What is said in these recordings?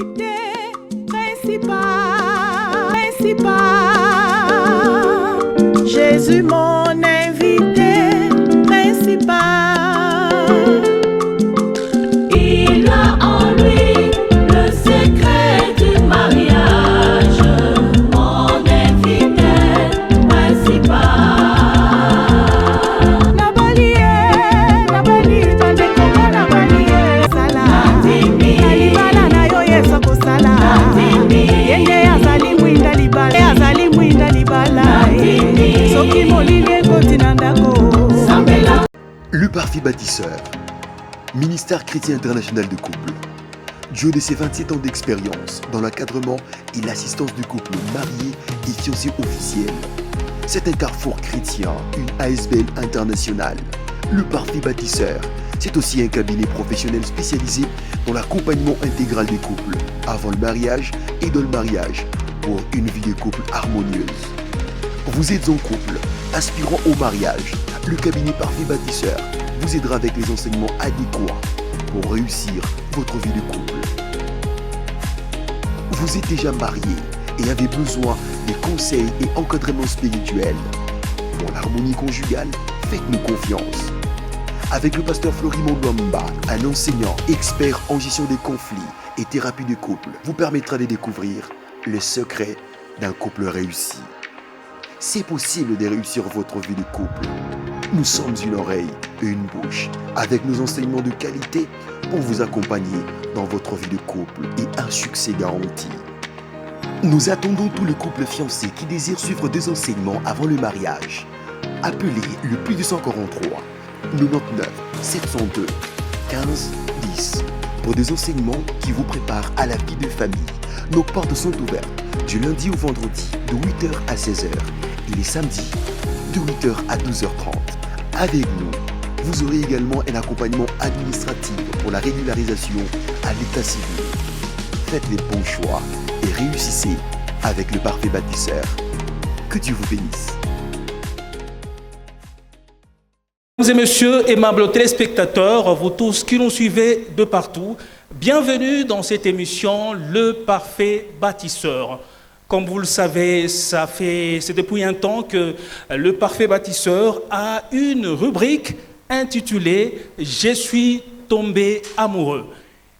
invité principal. Jésus, mon invité principal. Il a en lui le secret du mariage, mon invité principal. Le Parfait Bâtisseur, ministère chrétien international de couple. Du haut de ses 27 ans d'expérience dans l'encadrement et l'assistance du couple marié et fiancé officiel, c'est un carrefour chrétien, une ASBL internationale. Le Parfait Bâtisseur, c'est aussi un cabinet professionnel spécialisé dans l'accompagnement intégral des couples, avant le mariage et dans le mariage, pour une vie de couple harmonieuse. Vous êtes en couple, aspirant au mariage, le cabinet Parfait Bâtisseur vous aidera avec les enseignements adéquats pour réussir votre vie de couple. Vous êtes déjà marié et avez besoin de conseils et encadrements spirituels. Pour l'harmonie conjugale, faites-nous confiance. Avec le pasteur Florimond Luamba, un enseignant expert en gestion des conflits et thérapie de couple, vous permettra de découvrir le secret d'un couple réussi. C'est possible de réussir votre vie de couple. Nous sommes une oreille et une bouche avec nos enseignements de qualité pour vous accompagner dans votre vie de couple et un succès garanti. Nous attendons tous les couples fiancés qui désirent suivre des enseignements avant le mariage. Appelez le plus 243 99 702 15 10 pour des enseignements qui vous préparent à la vie de famille. Nos portes sont ouvertes du lundi au vendredi de 8h à 16h et les samedis de 8h à 12h30. Avec nous, vous aurez également un accompagnement administratif pour la régularisation à l'état civil. Faites les bons choix et réussissez avec le Parfait Bâtisseur. Que Dieu vous bénisse. Mesdames et messieurs, aimables téléspectateurs, vous tous qui nous suivez de partout, bienvenue dans cette émission Le Parfait Bâtisseur. Comme vous le savez, c'est depuis un temps que Le Parfait Bâtisseur a une rubrique intitulée « Je suis tombé amoureux ».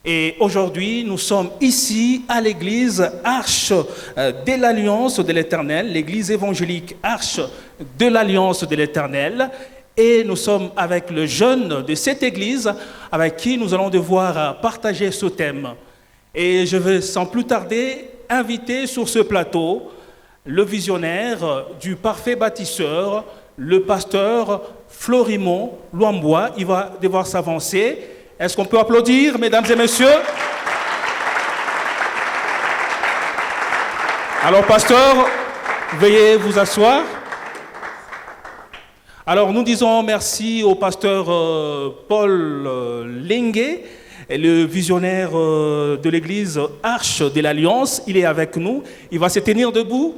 Et aujourd'hui, nous sommes ici à l'église Arche de l'Alliance de l'Éternel, l'église évangélique Arche de l'Alliance de l'Éternel. Et nous sommes avec le jeune de cette église avec qui nous allons devoir partager ce thème. Et je vais sans plus tarder inviter sur ce plateau le visionnaire du Parfait Bâtisseur, le pasteur Florimond Luamba. Il va devoir s'avancer. Est-ce qu'on peut applaudir, mesdames et messieurs? Alors, pasteur, veuillez vous asseoir. Alors, nous disons merci au pasteur Paul Lengue, le visionnaire de l'église Arche de l'Alliance. Il est avec nous. Il va se tenir debout.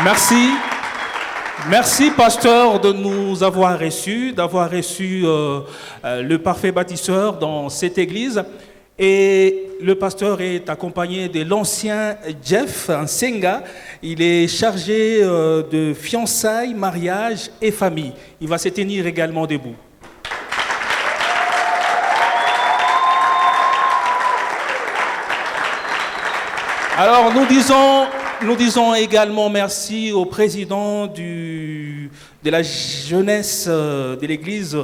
Merci. Merci, pasteur, de nous avoir reçus, d'avoir reçu le Parfait Bâtisseur dans cette église. Et le pasteur est accompagné de l'ancien Jeff Nsenga. Il est chargé de fiançailles, mariage et famille. Il va se tenir également debout. Alors, nous disons également merci au président de la jeunesse de l'église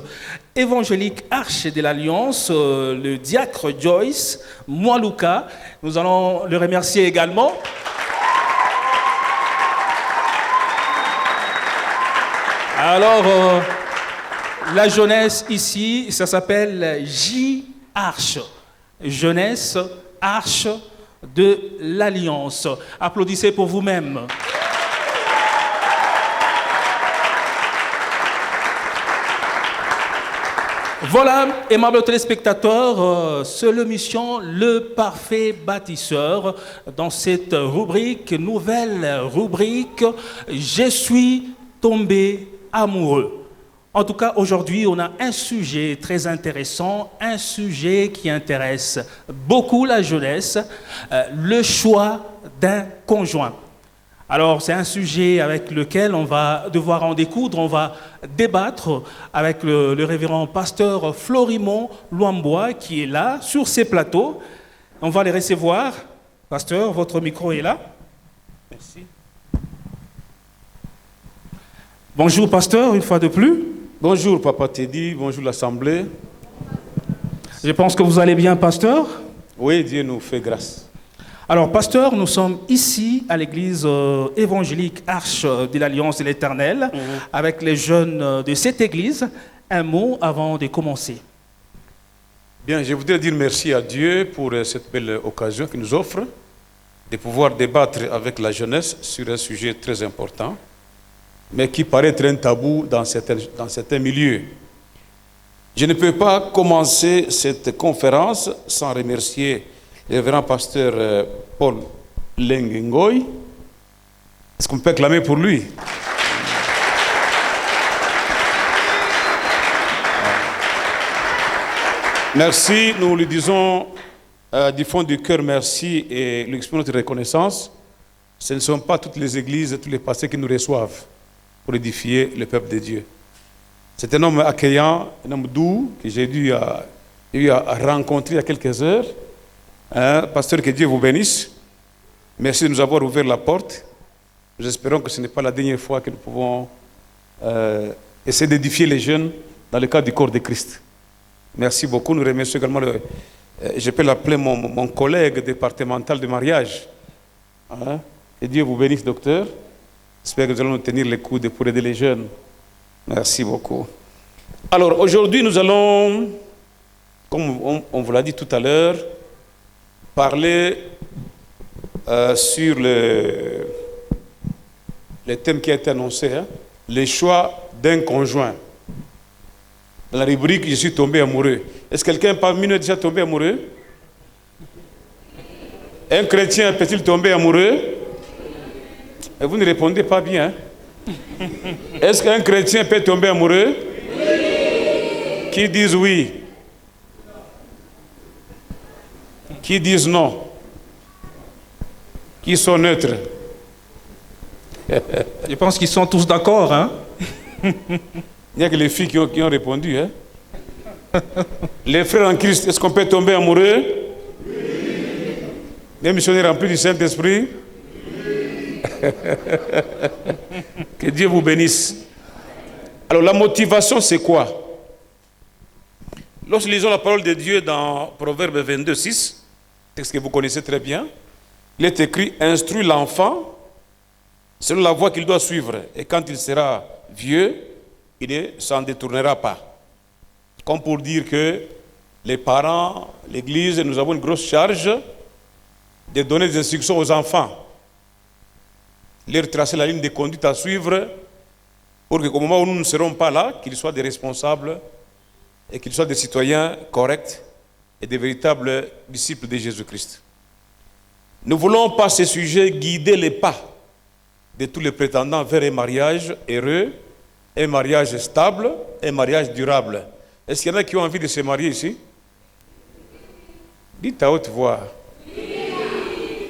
évangélique Arche de l'Alliance, le diacre Joyce Mwaluka. Nous allons le remercier également. Alors, la jeunesse ici, ça s'appelle J Arche. Jeunesse Arche de l'Alliance. Applaudissez pour vous-même. Voilà, aimables téléspectateurs, c'est l'émission Le Parfait Bâtisseur. Dans cette rubrique, nouvelle rubrique, Je suis tombé amoureux. En tout cas, aujourd'hui, on a un sujet très intéressant, un sujet qui intéresse beaucoup la jeunesse, le choix d'un conjoint. Alors, c'est un sujet avec lequel on va devoir en découdre, on va débattre avec le révérend pasteur Florimond Luambois qui est là, sur ces plateaux. On va les recevoir. Pasteur, votre micro est là. Merci. Bonjour, pasteur, une fois de plus. Bonjour, Papa Teddy, bonjour l'Assemblée. Je pense que vous allez bien, pasteur. Oui, Dieu nous fait grâce. Alors, pasteur, nous sommes ici à l'église évangélique Arche de l'Alliance de l'Éternel, avec les jeunes de cette église. Un mot avant de commencer. Bien, je voudrais dire merci à Dieu pour cette belle occasion qu'il nous offre de pouvoir débattre avec la jeunesse sur un sujet très important, mais qui paraît être un tabou dans certains milieux. Je ne peux pas commencer cette conférence sans remercier le révérend pasteur Paul Lengengoy. Est-ce qu'on peut acclamer pour lui? Merci, nous lui disons du fond du cœur merci et lui exprimons notre reconnaissance. Ce ne sont pas toutes les églises, tous les pasteurs qui nous reçoivent pour édifier le peuple de Dieu. C'est un homme accueillant, un homme doux que j'ai eu à rencontrer il y a quelques heures. Pasteur, que Dieu vous bénisse. Merci de nous avoir ouvert la porte. Nous espérons que ce n'est pas la dernière fois que nous pouvons essayer d'édifier les jeunes dans le cadre du corps de Christ. Merci beaucoup. Nous remercions également, je peux l'appeler mon collègue départemental de mariage. Que Dieu vous bénisse, docteur. J'espère que nous allons nous tenir les coudes pour aider les jeunes. Merci beaucoup. Alors, aujourd'hui, nous allons, comme on vous l'a dit tout à l'heure, parler sur le thème qui a été annoncé, le choix d'un conjoint. Dans la rubrique « Je suis tombé amoureux ». Est-ce que quelqu'un parmi nous est déjà tombé amoureux? Un chrétien peut-il tomber amoureux? Et vous ne répondez pas bien. Est-ce qu'un chrétien peut tomber amoureux? Oui. Qui disent oui? Qui disent non? Qui sont neutres? Je pense qu'ils sont tous d'accord, hein? Il n'y a que les filles qui ont répondu. Hein? Les frères en Christ, est-ce qu'on peut tomber amoureux? Oui. Les missionnaires remplis du Saint-Esprit? Oui. Que Dieu vous bénisse. Alors la motivation, c'est quoi? Lorsque nous lisons la parole de Dieu dans Proverbe 22, 6, texte que vous connaissez très bien, il est écrit « Instruis l'enfant selon la voie qu'il doit suivre, et quand il sera vieux, il ne s'en détournera pas. » Comme pour dire que les parents, l'Église, nous avons une grosse charge de donner des instructions aux enfants, leur tracer la ligne de conduite à suivre, pour qu'au moment où nous ne serons pas là, qu'ils soient des responsables et qu'ils soient des citoyens corrects et des véritables disciples de Jésus-Christ. Nous voulons par ce sujet guider les pas de tous les prétendants vers un mariage heureux, un mariage stable, un mariage durable. Est-ce qu'il y en a qui ont envie de se marier ici? Dites à haute voix.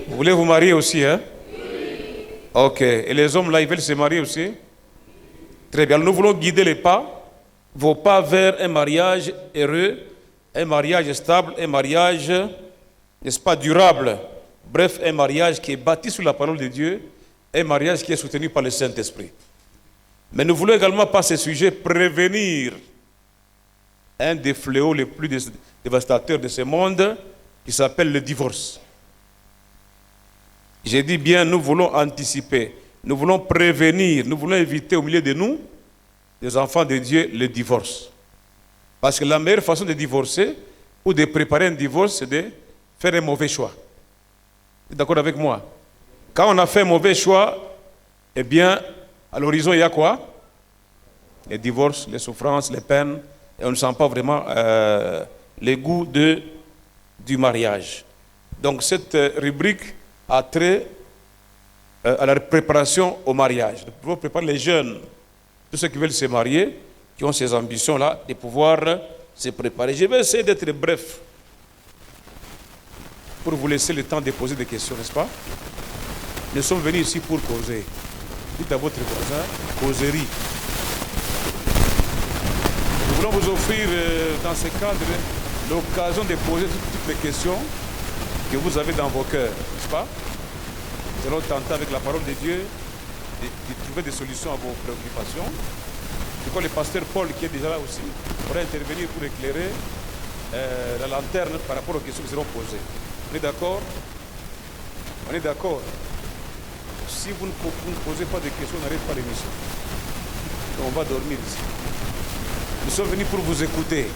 Vous voulez vous marier aussi, hein? Ok. Et les hommes là, ils veulent se marier aussi? Très bien. Nous voulons guider les pas, vos pas vers un mariage heureux, un mariage stable, un mariage, n'est-ce pas, durable. Bref, un mariage qui est bâti sur la parole de Dieu, un mariage qui est soutenu par le Saint-Esprit. Mais nous voulons également, par ce sujet, prévenir un des fléaux les plus dévastateurs de ce monde, qui s'appelle le divorce. J'ai dit bien, nous voulons anticiper, nous voulons prévenir, nous voulons éviter au milieu de nous, des enfants de Dieu, le divorce. Parce que la meilleure façon de divorcer, ou de préparer un divorce, c'est de faire un mauvais choix. Vous êtes d'accord avec moi? Quand on a fait un mauvais choix, eh bien, à l'horizon, il y a quoi? Les divorces, les souffrances, les peines, et on ne sent pas vraiment les goûts du mariage. Donc cette rubrique a trait à la préparation au mariage. Pour préparer les jeunes, tous ceux qui veulent se marier, qui ont ces ambitions-là, de pouvoir se préparer. Je vais essayer d'être bref pour vous laisser le temps de poser des questions, n'est-ce pas? Nous sommes venus ici pour causer. Dites à votre voisin, causerie. Nous voulons vous offrir dans ce cadre l'occasion de poser toutes les questions que vous avez dans vos cœurs, n'est-ce pas? Nous allons tenter avec la parole de Dieu de trouver des solutions à vos préoccupations. Je crois que le pasteur Paul, qui est déjà là aussi, pourrait intervenir pour éclairer la lanterne par rapport aux questions qui seront posées. On est d'accord? On est d'accord? Si vous ne posez pas de questions, on n'arrête pas l'émission. On va dormir ici. Nous sommes venus pour vous écouter.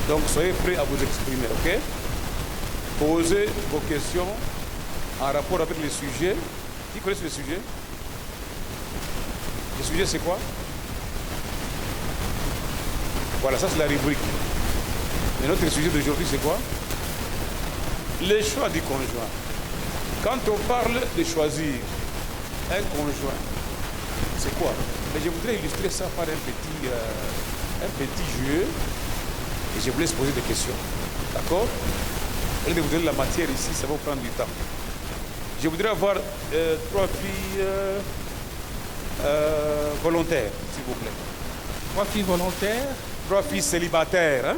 Donc soyez prêts à vous exprimer, ok? Posez vos questions en rapport avec les sujets. Qui connaît le sujet? Le sujet c'est quoi? Voilà, ça c'est la rubrique. Et notre sujet d'aujourd'hui c'est quoi? Les choix du conjoint. Quand on parle de choisir un conjoint, c'est quoi? Mais je voudrais illustrer ça par un petit jeu et je vous laisse poser des questions. D'accord? Et de vous donner la matière ici, ça va vous prendre du temps. Je voudrais avoir 3 filles volontaires, s'il vous plaît. 3 filles volontaires? 3 filles célibataires. Hein?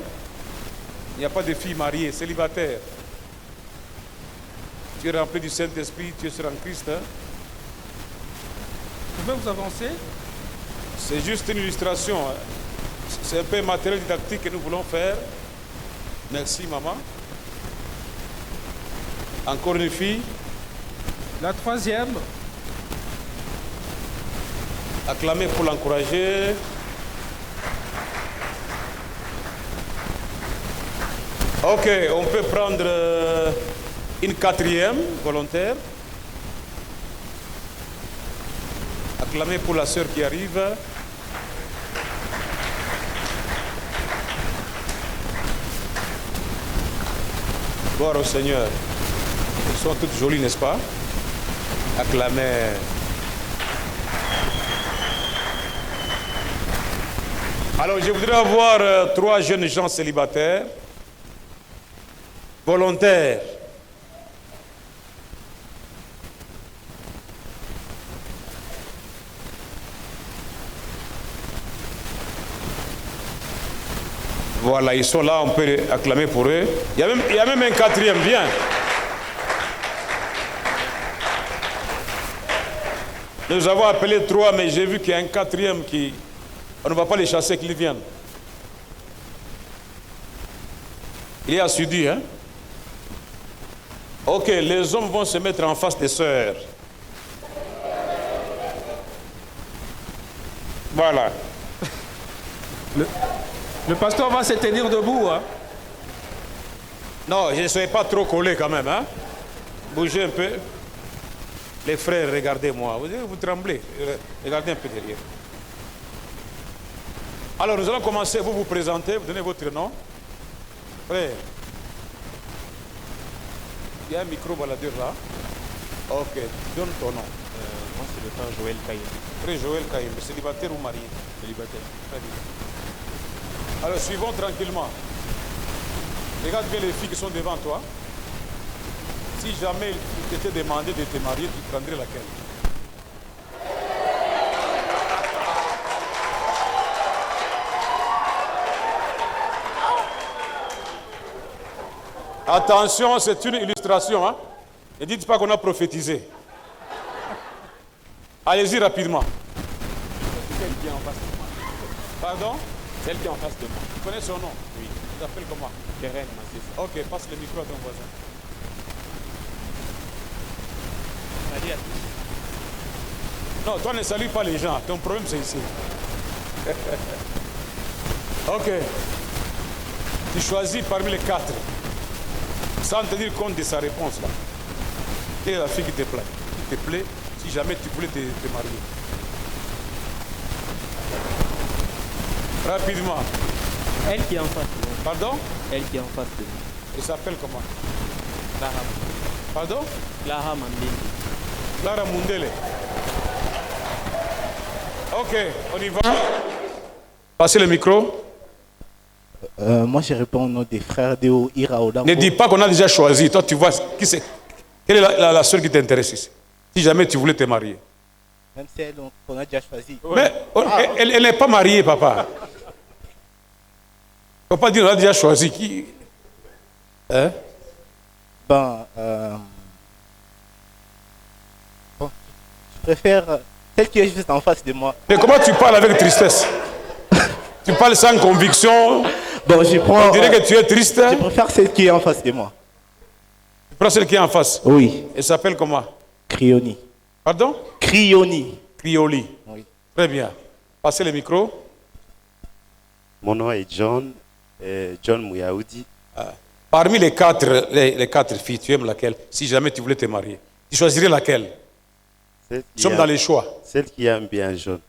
Il n'y a pas de filles mariées, célibataires. Tu es rempli du Saint-Esprit, tu es sur en Christ. Hein? Vous pouvez vous avancer? C'est juste une illustration. Hein? C'est un peu un matériel didactique que nous voulons faire. Merci, maman. Encore une fille. La 3e. Acclamez pour l'encourager. Ok, on peut prendre une 4e volontaire. Acclamez pour la sœur qui arrive. Gloire au Seigneur. Elles sont toutes jolies, n'est-ce pas? Acclamez. Alors, je voudrais avoir 3 jeunes gens célibataires, volontaires. Voilà, ils sont là, on peut acclamer pour eux. Il y a même un 4e, viens. Nous avons appelé 3, mais j'ai vu qu'il y a un 4e qui... On ne va pas les chasser, qu'ils viennent. Il est assidu, hein? Ok, les hommes vont se mettre en face des sœurs. Voilà. Le pasteur va se tenir debout, hein? Non, je ne soyez pas trop collés quand même, hein? Bougez un peu. Les frères, regardez-moi. Vous tremblez. Regardez un peu derrière. Alors, nous allons commencer. Vous vous présentez, vous donnez votre nom. Frère. Il y a un micro baladeur là. Ok. Donne ton nom. Moi, c'est le frère Joël Kaye. Frère Joël Kaye. Célibataire ou marié? Célibataire. Très bien. Alors, suivons tranquillement. Regarde bien les filles qui sont devant toi. Si jamais il t'était demandé de te marier, tu prendrais laquelle? Attention, c'est une illustration. Hein? Ne dites pas qu'on a prophétisé. Allez-y rapidement. Celle qui est en face de moi. Pardon? Celle qui est en face de moi. Tu connais son nom? Oui. Tu t'appelles comment? Keren, c'est ça. Ok, passe le micro à ton voisin. Salut à tous. Non, toi ne salue pas les gens. Ton problème c'est ici. Ok. Tu choisis parmi les 4. Sans te dire compte de sa réponse là. Quelle est la fille qui te plaît? Qui te plaît si jamais tu voulais te marier? Rapidement. Elle qui est en face de moi. Pardon? Elle qui est en face de moi. Il s'appelle comment? Clara. Pardon? Clara Mandeli. Clara Mundele. Ok, on y va. Passez le micro. Moi, je réponds au nom des frères Deo Iraodango. Ne dis pas qu'on a déjà choisi. Toi, tu vois qui c'est. Quelle est la seule qui t'intéresse ici? Si jamais tu voulais te marier. Même celle qu'on a déjà choisie. Mais elle n'est pas mariée, papa. Il ne faut pas dire qu'on a déjà choisi. Qui? Hein? Bon, je préfère celle qui est juste en face de moi. Mais comment tu parles avec tristesse? Tu parles sans conviction. Bon, je prends. On dirait que tu es triste. Je préfère celle qui est en face de moi. Tu prends celle qui est en face. Oui. Elle s'appelle comment? Crioni. Pardon? Crioni. Crioli. Oui. Très bien. Passez le micro. Mon nom est John, John Mouyaoudi. Parmi les quatre filles, tu aimes laquelle? Si jamais tu voulais te marier, tu choisirais laquelle? Nous sommes dans les choix. Celle qui aime bien John.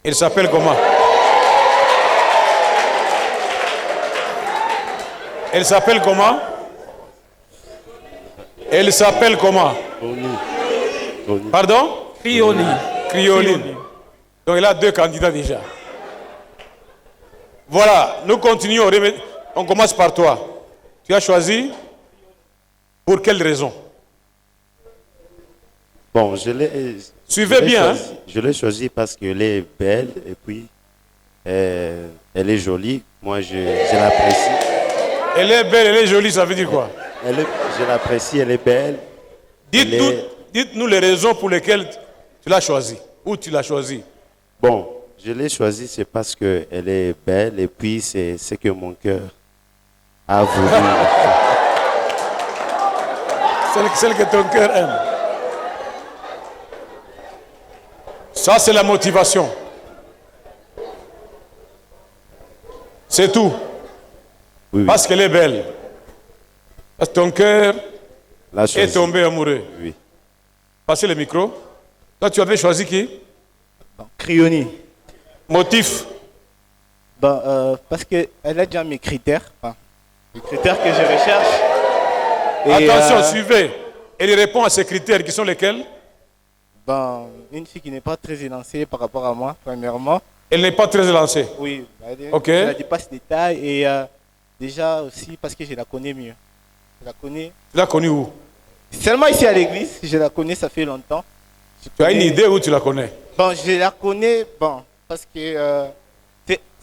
Elle s'appelle comment? Elle s'appelle comment? Elle s'appelle comment? Tony. Pardon? Crioli. Crioline. Donc il a deux candidats déjà. Voilà, nous continuons. On commence par toi. Tu as choisi? Pour quelle raison? Bon, Suivez bien. Hein? Je l'ai choisi parce qu'elle est belle et puis elle est jolie. Moi, je l'apprécie. Elle est belle, elle est jolie, ça veut dire quoi? Je l'apprécie, elle est belle. Dites-nous les raisons pour lesquelles tu l'as choisi. Où tu l'as choisi? Bon, je l'ai choisi, c'est parce qu'elle est belle et puis c'est ce que mon cœur a voulu. Celle que ton cœur aime. Ça, c'est la motivation. C'est tout. Oui. Parce qu'elle est belle. Parce que ton cœur La est choisi. tombé amoureux. Oui. Passez le micro. Toi, tu avais choisi qui? Bon, Crioni. Motif. Bon, parce qu'elle a déjà mes critères. Enfin, les critères que je recherche. Et, Attention, suivez. Elle répond à ces critères qui sont lesquels? Bon, une fille qui n'est pas très élancée par rapport à moi, premièrement. Elle n'est pas très élancée. Oui, Ok. elle dépasse des tailles et déjà aussi parce que je la connais mieux. Je la connais. Tu l'as connue où? Seulement ici à l'église, je la connais, ça fait longtemps. Tu as une idée où tu la connais? Bon, je la connais, bon, parce que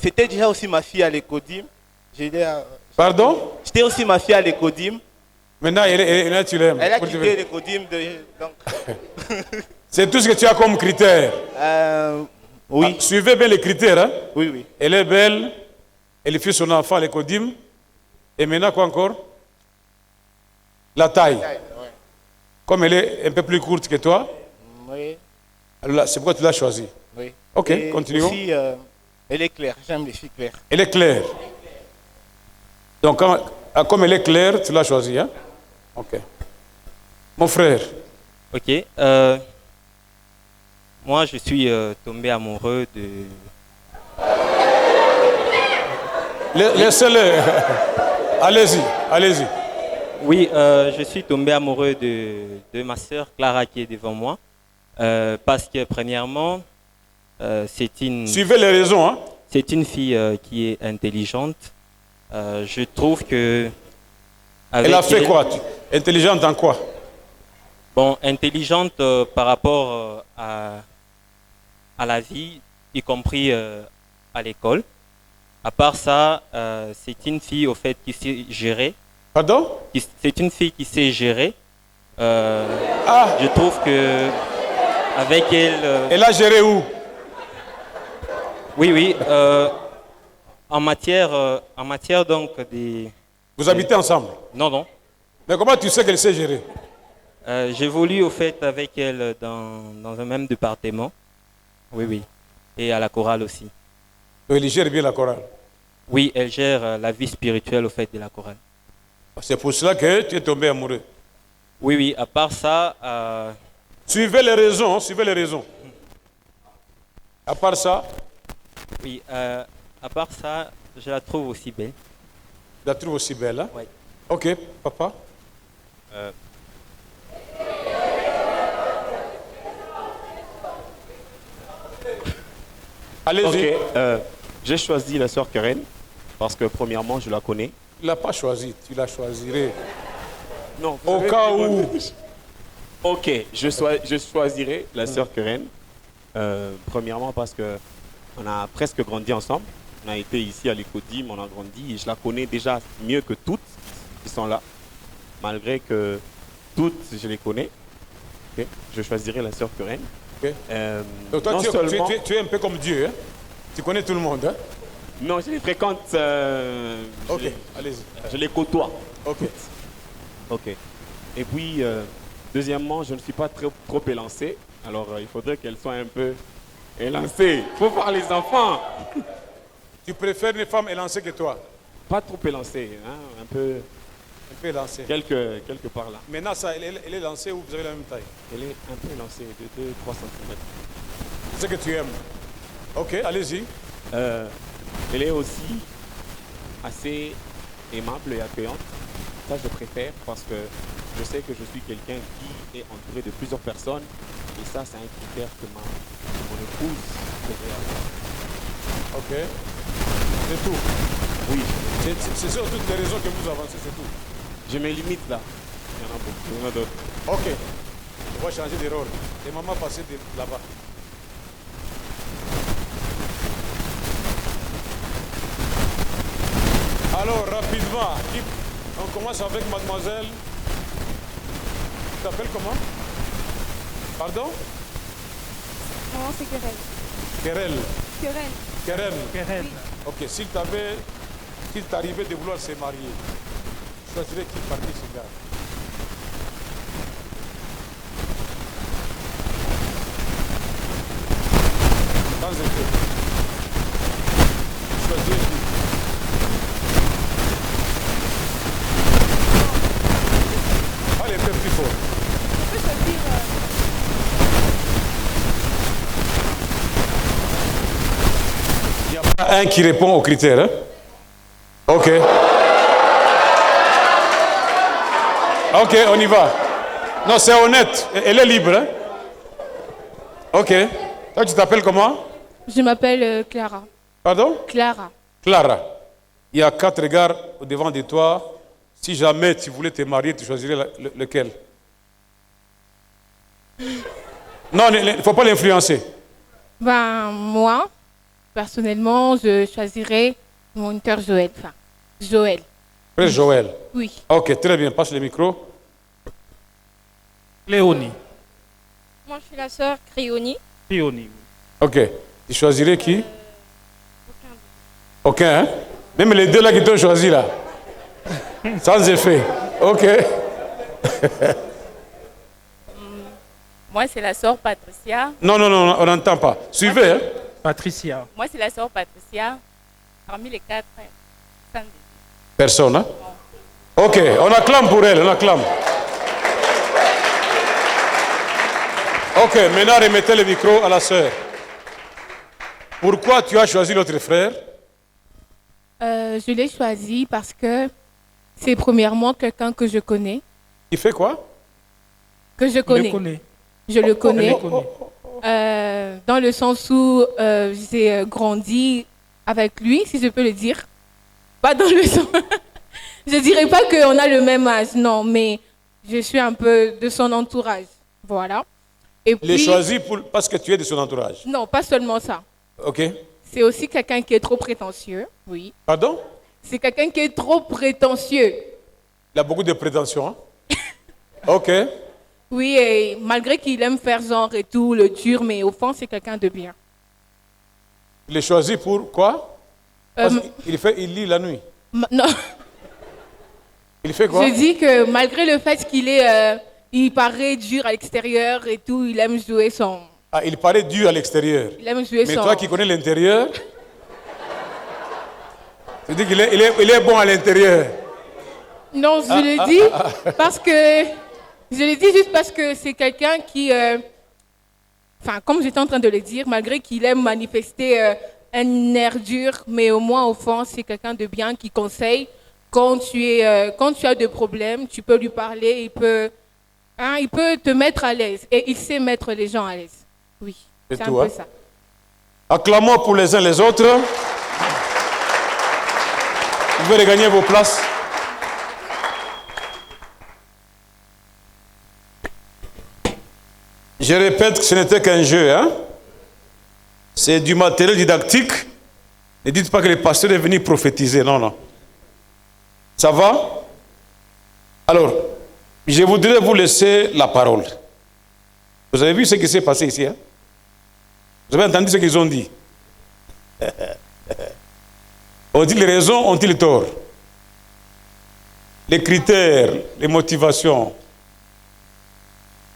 c'était déjà aussi ma fille à l'écodim. Pardon? J'étais aussi ma fille à l'écodim. Maintenant, tu l'aimes. Elle a quitté l'écodim, donc... C'est tout ce que tu as comme critère. Oui. Ah, suivez bien les critères. Hein? Oui, oui. Elle est belle, elle fait son enfant à l'écodim. Et maintenant, quoi encore? La taille. Ouais. Comme elle est un peu plus courte que toi, Oui, alors c'est pourquoi tu l'as choisie. oui. Ok, Et continuons. aussi, elle est claire, j'aime les filles claires. Elle est claire. Donc, comme elle est claire, tu l'as choisie. Hein? Ok. Mon frère. Ok. Moi, je suis tombé amoureux de... Laissez-le. Allez-y, allez-y. Oui, je suis tombé amoureux de ma sœur Clara qui est devant moi. Parce que premièrement, c'est une... Suivez les raisons. Hein? C'est une fille qui est intelligente. Je trouve que... Elle a fait quoi? Intelligente en quoi? Bon, intelligente par rapport à la vie, y compris à l'école. À part ça, c'est une fille au fait qui sait gérer. Pardon? C'est une fille qui sait gérer. Je trouve que avec elle... Elle a géré où? Oui, oui. En matière donc des... Vous habitez ensemble? Non, non. Mais comment tu sais qu'elle sait gérer? J'évolue au fait avec elle dans un même département. Oui, oui. Et à la chorale aussi. Elle gère bien la chorale. Oui, elle gère la vie spirituelle au fait de la chorale. C'est pour cela que tu es tombé amoureux. Oui, oui. À part ça... Suivez les raisons, suivez les raisons. À part ça... Oui, À part ça, je la trouve aussi belle. Tu la trouves aussi belle, hein? Oui. Ok, papa. Allez-y. Ok, j'ai choisi la sœur Karen parce que premièrement, je la connais. Tu ne l'as pas choisi, tu la choisirais. Non, Au cas où. Ok, je choisirai la sœur Karen. Premièrement parce que on a presque grandi ensemble. On a été ici à l'Écodim, on a grandi et je la connais déjà mieux que toutes qui sont là. Malgré que toutes, je les connais. Ok, je choisirai la sœur Karen. Ok. Donc toi, non seulement... tu es un peu comme Dieu, hein? Tu connais tout le monde, hein? Non, je les fréquente. Ok, allez-y. Je les côtoie. Ok. Ok. Et puis, deuxièmement, je ne suis pas trop élancé. Alors, il faudrait qu'elle soit un peu élancée. Il faut voir les enfants. Tu préfères une femme élancée que toi? Pas trop élancée, hein, un peu élancée. Quelque part là. Maintenant, ça, elle est lancée ou vous avez la même taille? Elle est un peu élancée, de 2-3 cm. C'est ce que tu aimes. Ok, allez-y. Elle est aussi assez aimable et accueillante. Ça, je préfère parce que je sais que je suis quelqu'un qui est entouré de plusieurs personnes. Et ça, c'est un critère que mon épouse devrait avoir. Ok. C'est tout. Oui. C'est sur toutes les raisons que vous avancez, c'est tout. Je me limite là. Il y en a beaucoup, il y en a d'autres. Ok. On va changer de rôle. Et maman passer là-bas. Alors, rapidement, on commence avec mademoiselle. Tu t'appelles comment? Pardon? Non, c'est Querelle. Querelle. Querelle. Querelle. Querelle. Ok, s'il t'arrivait de vouloir se marier, tu choisirais qui parmi ces gars? Sans effet. Tu choisirais qui? Allez, fais plus fort. Je peux choisir. Il n'y a pas un qui répond aux critères. Hein? Ok. Ok, on y va. Non, c'est honnête. Elle est libre. Hein? Ok. Toi, tu t'appelles comment? Je m'appelle Clara. Pardon? Clara. Clara. Il y a 4 gars au devant de toi. Si jamais tu voulais te marier, tu choisirais lequel? Non, il ne faut pas l'influencer. Ben, moi, personnellement, je choisirais mon cœur Joël. Enfin, Joël. Frère Joël. Oui. Ok, très bien. Passe le micro. Léonie. Moi, je suis la sœur Crioni. Léonie. Ok. Tu choisirais qui? Aucun, hein? Même les deux là qui t'ont choisi là. Sans effet. Ok. Moi, c'est la sœur Patricia. Non, on n'entend pas. Suivez, hein? Patricia. Moi, c'est la sœur Patricia. Parmi les 4, Personne, hein? Ok, on acclame pour elle, on acclame. Ok, maintenant remettez le micro à la sœur. Pourquoi tu as choisi notre frère? Je l'ai choisi parce que c'est premièrement quelqu'un que je connais. Il fait quoi? Que je connais. Je le connais. Dans le sens où j'ai grandi avec lui, si je peux le dire. Pas dans le sens... Je dirais pas qu'on a le même âge, non, mais je suis un peu de son entourage. Voilà. Et puis, il est choisi parce que tu es de son entourage? Non, pas seulement ça. Ok. C'est aussi quelqu'un qui est trop prétentieux, oui. Pardon? C'est quelqu'un qui est trop prétentieux. Il a beaucoup de prétentions, hein? Ok. Oui, et malgré qu'il aime faire genre et tout, le dur, mais au fond, c'est quelqu'un de bien. Il est choisi pour quoi? Parce qu'il lit la nuit. Non. Il fait quoi? Je dis que malgré le fait qu'il est, il paraît dur à l'extérieur et tout, il aime jouer son... Ah, il paraît dur à l'extérieur. Il aime jouer mais son... toi qui connais l'intérieur, tu dis qu'il est bon à l'intérieur. Non, je le dis parce que... Je le dis juste parce que c'est quelqu'un qui... Enfin, comme j'étais en train de le dire, malgré qu'il aime manifester un air dur, mais au moins, au fond, c'est quelqu'un de bien qui conseille. Quand tu as des problèmes, tu peux lui parler, il peut te mettre à l'aise. Et il sait mettre les gens à l'aise. Oui, c'est un peu ça. Acclamons pour les uns les autres. Vous pouvez regagner vos places. Je répète que ce n'était qu'un jeu, hein? C'est du matériel didactique. Ne dites pas que le pasteur est venu prophétiser, non, non. Ça va? Alors, je voudrais vous laisser la parole. Vous avez vu ce qui s'est passé ici, hein? Vous avez entendu ce qu'ils ont dit? On-t-il les raisons, ont-ils tort? Les critères, les motivations.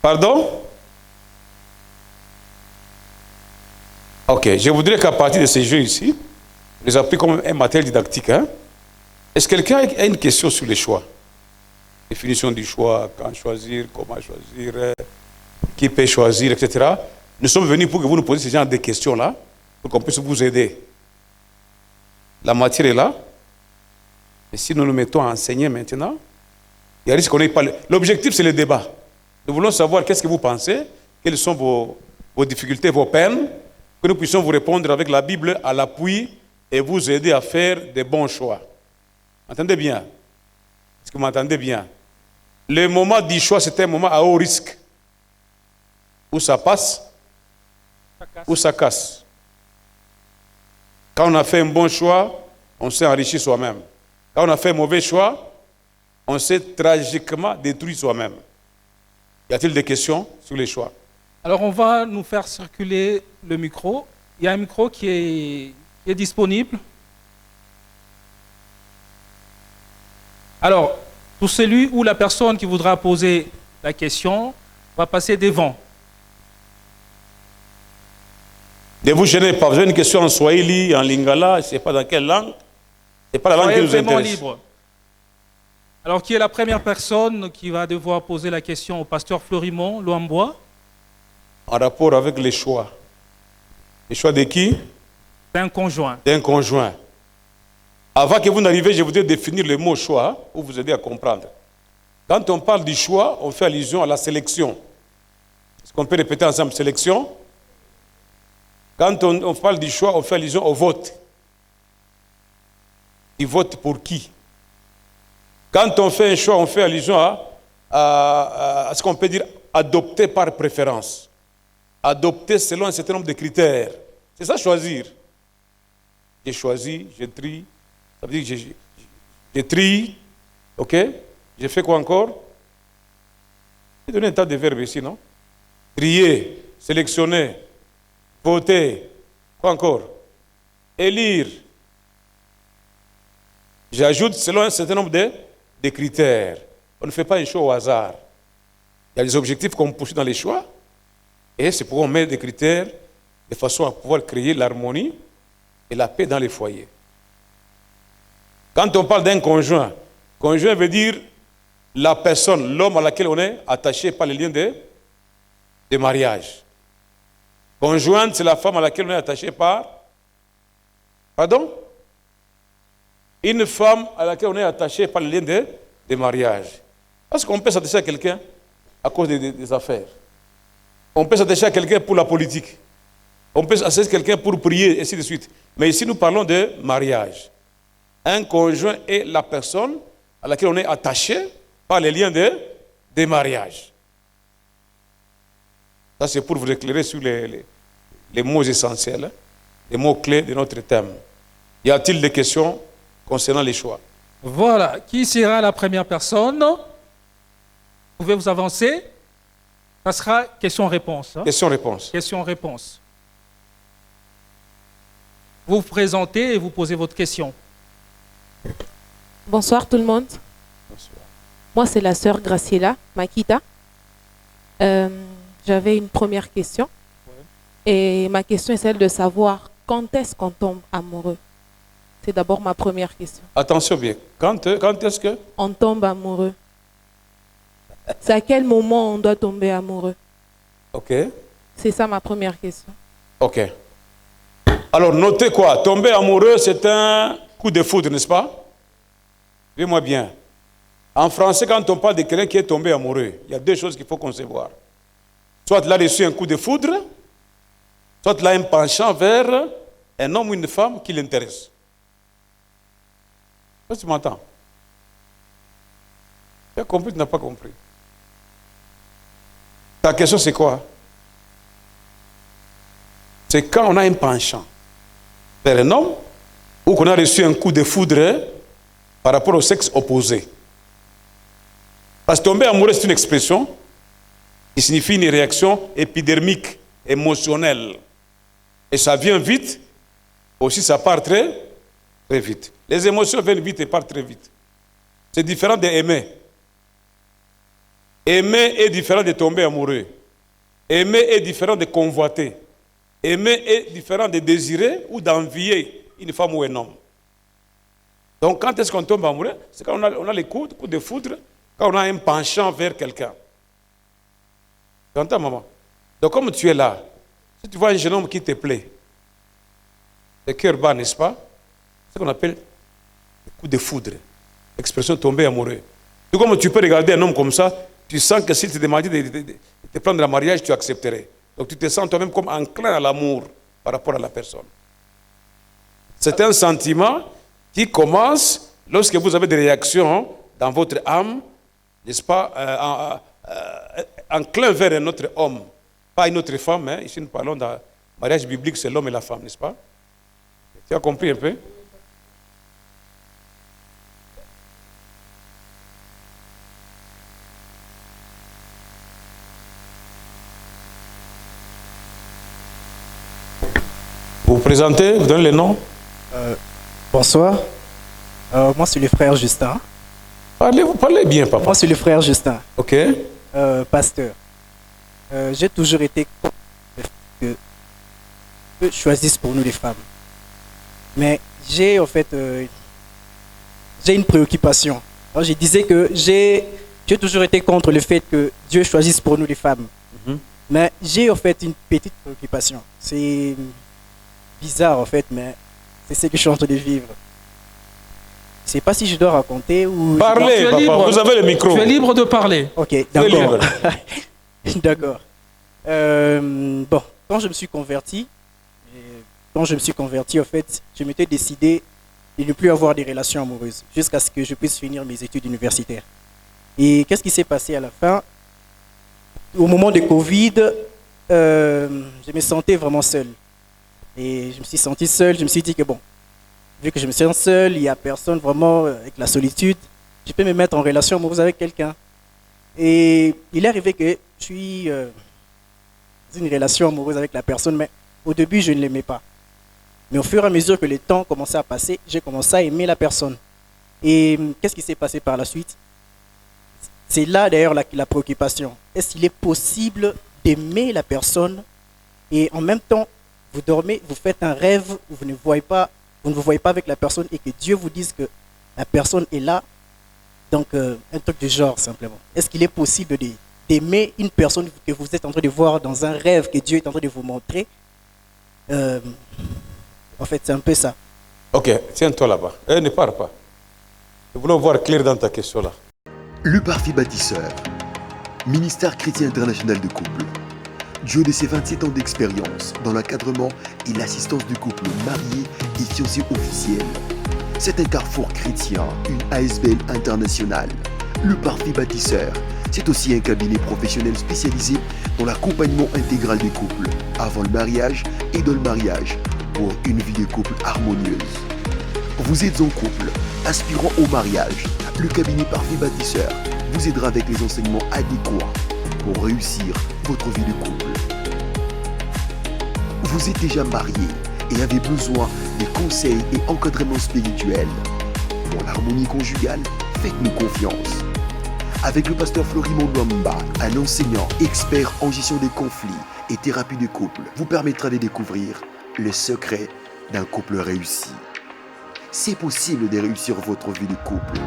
Pardon? Ok, je voudrais qu'à partir de ces jeux ici, on les applique comme un matériel didactique. Hein? Est-ce que quelqu'un a une question sur les choix? Définition du choix, quand choisir, comment choisir, qui peut choisir, etc. Nous sommes venus pour que vous nous posiez ce genre de questions-là, pour qu'on puisse vous aider. La matière est là. Et si nous nous mettons à enseigner maintenant, il y a risque qu'on n'ait pas... L'objectif, c'est le débat. Nous voulons savoir qu'est-ce que vous pensez, quelles sont vos difficultés, vos peines, que nous puissions vous répondre avec la Bible à l'appui et vous aider à faire des bons choix. Entendez bien? Est-ce que vous m'entendez bien? Le moment du choix, c'est un moment à haut risque. Où ça passe, où ça casse. Quand on a fait un bon choix, on s'est enrichi soi-même. Quand on a fait un mauvais choix, on s'est tragiquement détruit soi-même. Y a-t-il des questions sur les choix? Alors, on va nous faire circuler le micro. Il y a un micro qui est disponible. Alors, tout celui ou la personne qui voudra poser la question va passer devant. Ne vous gênez pas. Vous avez une question en Swahili, en Lingala, je ne sais pas dans quelle langue. Ce n'est pas la langue qui nous intéresse. Libre. Alors, qui est la première personne qui va devoir poser la question au pasteur Florimond Luambois? En rapport avec les choix. Les choix de qui? D'un conjoint. D'un conjoint. Avant que vous n'arriviez, je voudrais définir le mot choix pour vous aider à comprendre. Quand on parle du choix, on fait allusion à la sélection. Est-ce qu'on peut répéter ensemble sélection? Quand on parle du choix, on fait allusion au vote. Il vote pour qui? Quand on fait un choix, on fait allusion à ce qu'on peut dire adopter par préférence. Adopter selon un certain nombre de critères. C'est ça, choisir. J'ai choisi, j'ai tri. Ça veut dire que j'ai tri. OK? J'ai fait quoi encore? J'ai donné un tas de verbes ici, non? Trier, sélectionner, voter. Quoi encore? Élire. J'ajoute selon un certain nombre de critères. On ne fait pas un choix au hasard. Il y a des objectifs qu'on poursuit dans les choix. Et c'est pourquoi on met des critères de façon à pouvoir créer l'harmonie et la paix dans les foyers. Quand on parle d'un conjoint, conjoint veut dire la personne, l'homme à laquelle on est attaché par les liens de mariage. Conjointe, c'est la femme à laquelle on est attaché par... Pardon? Une femme à laquelle on est attaché par les liens de mariage. Parce qu'on peut s'attacher à quelqu'un à cause des affaires. On peut s'attacher à quelqu'un pour la politique. On peut s'attacher à quelqu'un pour prier, et ainsi de suite. Mais ici, nous parlons de mariage. Un conjoint est la personne à laquelle on est attaché par les liens de mariage. Ça, c'est pour vous éclairer sur les mots essentiels, les mots clés de notre thème. Y a-t-il des questions concernant les choix? Voilà. Qui sera la première personne? Vous pouvez vous avancer. Ça sera question-réponse. Hein? Question-réponse. Question-réponse. Vous vous présentez et vous posez votre question. Bonsoir tout le monde. Bonsoir. Moi, c'est la sœur Graciela Makita. J'avais une première question. Ouais. Et ma question est celle de savoir quand est-ce qu'on tombe amoureux. C'est d'abord ma première question. Attention bien. Quand est-ce que? On tombe amoureux. C'est à quel moment on doit tomber amoureux? Ok. C'est ça ma première question. Ok. Alors, notez quoi? Tomber amoureux, c'est un coup de foudre, n'est-ce pas? Suivez-moi bien. En français, quand on parle de quelqu'un qui est tombé amoureux, il y a deux choses qu'il faut concevoir. Soit il a reçu un coup de foudre, soit il a un penchant vers un homme ou une femme qui l'intéresse. Est-ce que tu m'entends? Tu as compris ou tu n'as pas compris? Ta question, c'est quoi? C'est quand on a un penchant vers un homme ou qu'on a reçu un coup de foudre par rapport au sexe opposé. Parce que tomber amoureux, c'est une expression qui signifie une réaction épidermique, émotionnelle. Et ça vient vite, aussi ça part très, très vite. Les émotions viennent vite et partent très vite. C'est différent d'aimer. Aimer est différent de tomber amoureux. Aimer est différent de convoiter. Aimer est différent de désirer ou d'envier une femme ou un homme. Donc quand est-ce qu'on tombe amoureux? C'est quand on a les coups de foudre, quand on a un penchant vers quelqu'un. Tu entends, maman? Donc comme tu es là, si tu vois un jeune homme qui te plaît, le cœur bat, n'est-ce pas? C'est ce qu'on appelle le coup de foudre. L'expression tomber amoureux. Tout comme tu peux regarder un homme comme ça, tu sens que s'il te demandait de te prendre en mariage, tu accepterais. Donc tu te sens toi-même comme enclin à l'amour par rapport à la personne. C'est un sentiment qui commence lorsque vous avez des réactions dans votre âme, n'est-ce pas, enclin vers un autre homme, pas une autre femme. Hein. Ici nous parlons d'un mariage biblique, c'est l'homme et la femme, n'est-ce pas? Tu as compris un peu? Vous vous présentez, vous donnez les noms. Bonsoir. Moi, c'est le frère Justin. Parlez bien, papa. Moi, c'est le frère Justin. Ok. Pasteur. J'ai toujours été contre que eux choisissent pour nous les femmes. Mais j'ai en fait j'ai une préoccupation. Alors, je disais que j'ai toujours été contre le fait que Dieu choisisse pour nous les femmes. Mais j'ai en fait une petite préoccupation. C'est bizarre en fait, mais c'est ce que je suis en train de vivre. Je ne sais pas si je dois raconter ou... Parlez, papa, libre. Vous avez le micro. Tu es libre de parler. Ok, d'accord. D'accord. Bon, quand je me suis converti, en fait, je m'étais décidé de ne plus avoir des relations amoureuses jusqu'à ce que je puisse finir mes études universitaires. Et qu'est-ce qui s'est passé à la fin? Au moment de Covid, je me sentais vraiment seul. Et je me suis senti seul, je me suis dit que bon, vu que je me sens seul, il n'y a personne vraiment avec la solitude, je peux me mettre en relation amoureuse avec quelqu'un. Et il est arrivé que je suis dans une relation amoureuse avec la personne, mais au début, je ne l'aimais pas. Mais au fur et à mesure que le temps commençait à passer, j'ai commencé à aimer la personne. Et qu'est-ce qui s'est passé par la suite? C'est là d'ailleurs la préoccupation. Est-ce qu'il est possible d'aimer la personne et en même temps, vous dormez, vous faites un rêve où vous ne vous voyez pas avec la personne et que Dieu vous dise que la personne est là? Donc, un truc du genre, simplement. Est-ce qu'il est possible d'aimer une personne que vous êtes en train de voir dans un rêve que Dieu est en train de vous montrer? En fait, c'est un peu ça. Ok, tiens-toi là-bas. Ne pars pas. Nous voulons voir clair dans ta question là. Le Parfait Bâtisseur, ministère chrétien international de couple. Du haut de ses 27 ans d'expérience dans l'encadrement et l'assistance de couples mariés et fiancés officiels. C'est un carrefour chrétien, une ASBL internationale. Le Parfait Bâtisseur, c'est aussi un cabinet professionnel spécialisé dans l'accompagnement intégral des couples, avant le mariage et dans le mariage, pour une vie de couple harmonieuse. Vous êtes en couple, aspirant au mariage, le cabinet Parfait Bâtisseur vous aidera avec les enseignements adéquats pour réussir votre vie de couple. Vous êtes déjà marié et avez besoin de conseils et encadrements spirituels. Pour l'harmonie conjugale, faites-nous confiance. Avec le pasteur Florimond Luamba, un enseignant expert en gestion des conflits et thérapie de couple, vous permettra de découvrir le secret d'un couple réussi. C'est possible de réussir votre vie de couple.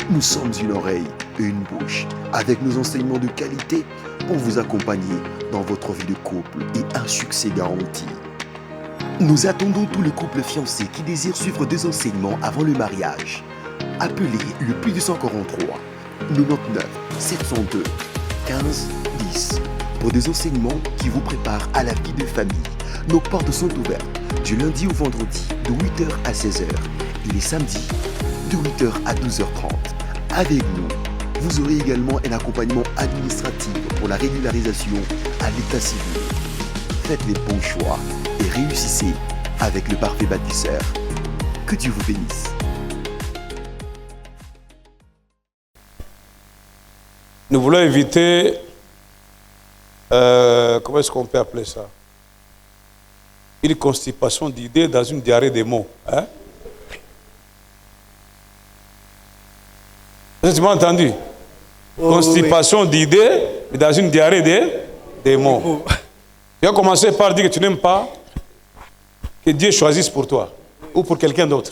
Nous sommes une oreille et une bouche, avec nos enseignements de qualité pour vous accompagner dans votre vie de couple et un succès garanti. Nous attendons tous les couples fiancés qui désirent suivre des enseignements avant le mariage. Appelez le plus 243 99 702 15 10 pour des enseignements qui vous préparent à la vie de famille. Nos portes sont ouvertes du lundi au vendredi de 8h à 16h et les samedis de 8h à 12h30. Avec nous, vous aurez également un accompagnement administratif pour la régularisation à l'état civil. Faites les bons choix et réussissez avec le parfait bâtisseur. Que Dieu vous bénisse. Nous voulons éviter, comment est-ce qu'on peut appeler ça? Une constipation d'idées dans une diarrhée des mots. Hein? Tu m'as entendu? Constipation d'idées dans une diarrhée des mots. Tu as commencé par dire que tu n'aimes pas que Dieu choisisse pour toi ou pour quelqu'un d'autre.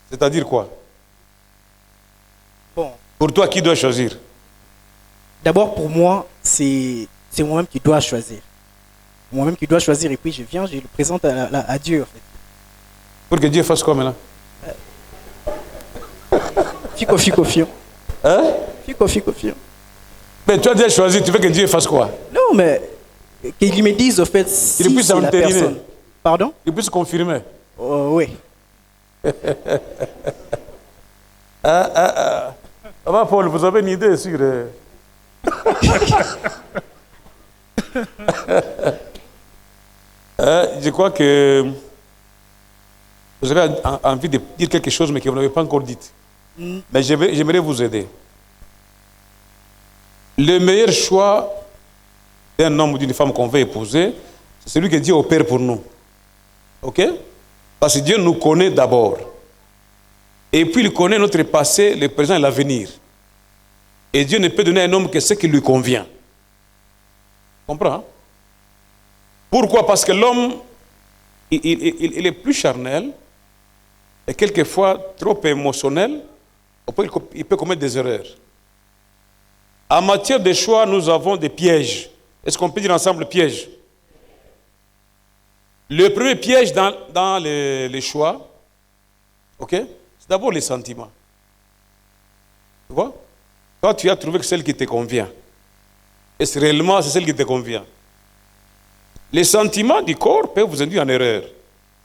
C'est-à-dire quoi? Bon. Pour toi, qui doit choisir? D'abord, pour moi, c'est moi-même qui dois choisir. Moi-même qui dois choisir et puis je viens, je le présente à Dieu. En fait. Pour que Dieu fasse quoi maintenant? Fico. Hein? Fico. Mais tu as déjà choisi, tu veux que Dieu fasse quoi? Non, mais qu'il me dise au fait si puisse c'est la personne. Pardon? Il puisse confirmer. Oui. Paul, vous avez une idée sur... je crois que vous avez envie de dire quelque chose, mais que vous n'avez pas encore dit. Mais j'aimerais vous aider. Le meilleur choix d'un homme ou d'une femme qu'on veut épouser, c'est celui que Dieu opère pour nous. Ok? Parce que Dieu nous connaît d'abord. Et puis il connaît notre passé, le présent et l'avenir. Et Dieu ne peut donner à un homme que ce qui lui convient. Comprends? Hein? Pourquoi? Parce que l'homme, il est plus charnel et quelquefois trop émotionnel. Il peut commettre des erreurs. En matière de choix, nous avons des pièges. Est-ce qu'on peut dire ensemble pièges? Le premier piège dans les choix, okay, c'est d'abord les sentiments. Tu vois? Toi, tu as trouvé que celle qui te convient. Est-ce réellement c'est celle qui te convient? Les sentiments du corps peuvent vous induire en erreur.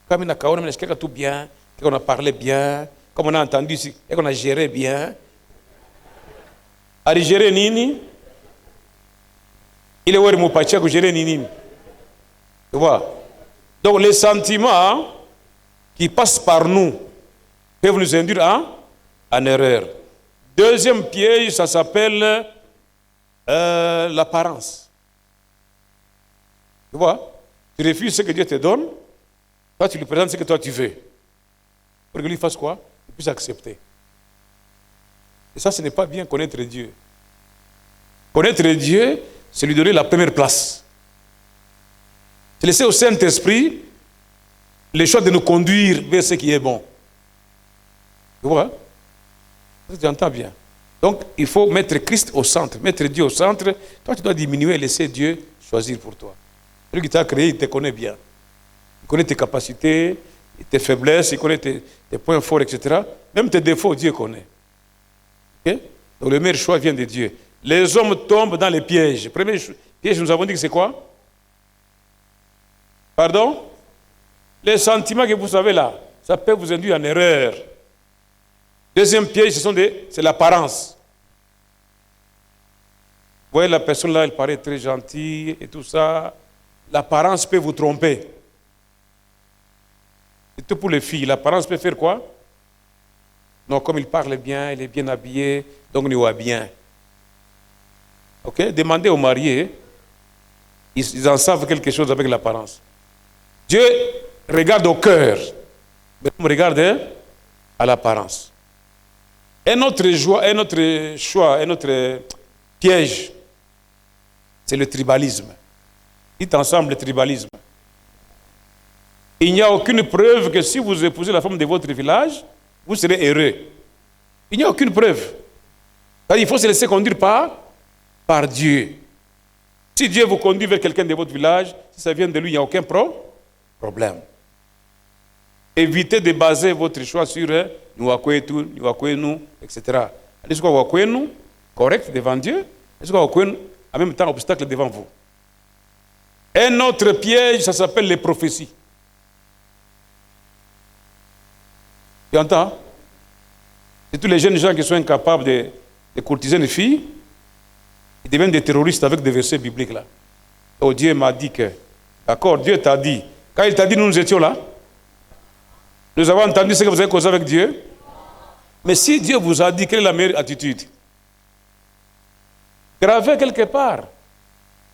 Comme on a tout bien, qu'on a parlé bien, comme on a entendu ici, et qu'on a géré bien. A gérer nini? Il est où mon pachak gérer nini? Tu vois? Donc les sentiments qui passent par nous peuvent nous induire en erreur. Deuxième piège, ça s'appelle l'apparence. Tu vois? Tu refuses ce que Dieu te donne, toi tu lui présentes ce que toi tu veux. Pour que lui fasse quoi? Il puisse accepter. Et ça, ce n'est pas bien connaître Dieu. Connaître Dieu, c'est lui donner la première place. C'est laisser au Saint-Esprit le choix de nous conduire vers ce qui est bon. Tu vois? Tu entends bien. Donc, il faut mettre Christ au centre, mettre Dieu au centre. Toi, tu dois diminuer et laisser Dieu choisir pour toi. Celui qui t'a créé, il te connaît bien. Il connaît tes capacités, tes faiblesses, il connaît tes points forts, etc. Même tes défauts, Dieu connaît. Okay? Donc, le meilleur choix vient de Dieu. Les hommes tombent dans les pièges. Le premier piège, nous avons dit que c'est quoi? Pardon? Les sentiments que vous savez là, ça peut vous induire en erreur. Deuxième piège, c'est l'apparence. Vous voyez, la personne là, elle paraît très gentille et tout ça. L'apparence peut vous tromper. C'est tout pour les filles. L'apparence peut faire quoi? Non, comme il parle bien, il est bien habillé, donc il va bien. Ok? Demandez aux mariés, ils en savent quelque chose avec l'apparence. Dieu regarde au cœur, mais on regarde à l'apparence. Un autre choix, un autre piège, c'est le tribalisme. Dites ensemble le tribalisme. Il n'y a aucune preuve que si vous épousez la femme de votre village, vous serez heureux. Il n'y a aucune preuve. Il faut se laisser conduire par Dieu. Si Dieu vous conduit vers quelqu'un de votre village, si ça vient de lui, il n'y a aucun problème. évitez de baser votre choix sur nous, etc. Est-ce que vous correct devant Dieu? Est-ce que vous en même temps obstacle devant vous? Un autre piège, ça s'appelle les prophéties. Tu entends? C'est tous les jeunes gens qui sont incapables de courtiser une fille, ils deviennent des terroristes avec des versets bibliques là. Oh, Dieu m'a dit que. D'accord, Dieu t'a dit. Quand il t'a dit, nous étions là. Nous avons entendu ce que vous avez causé avec Dieu. Mais si Dieu vous a dit, quelle est la meilleure attitude? Gravez quelque part.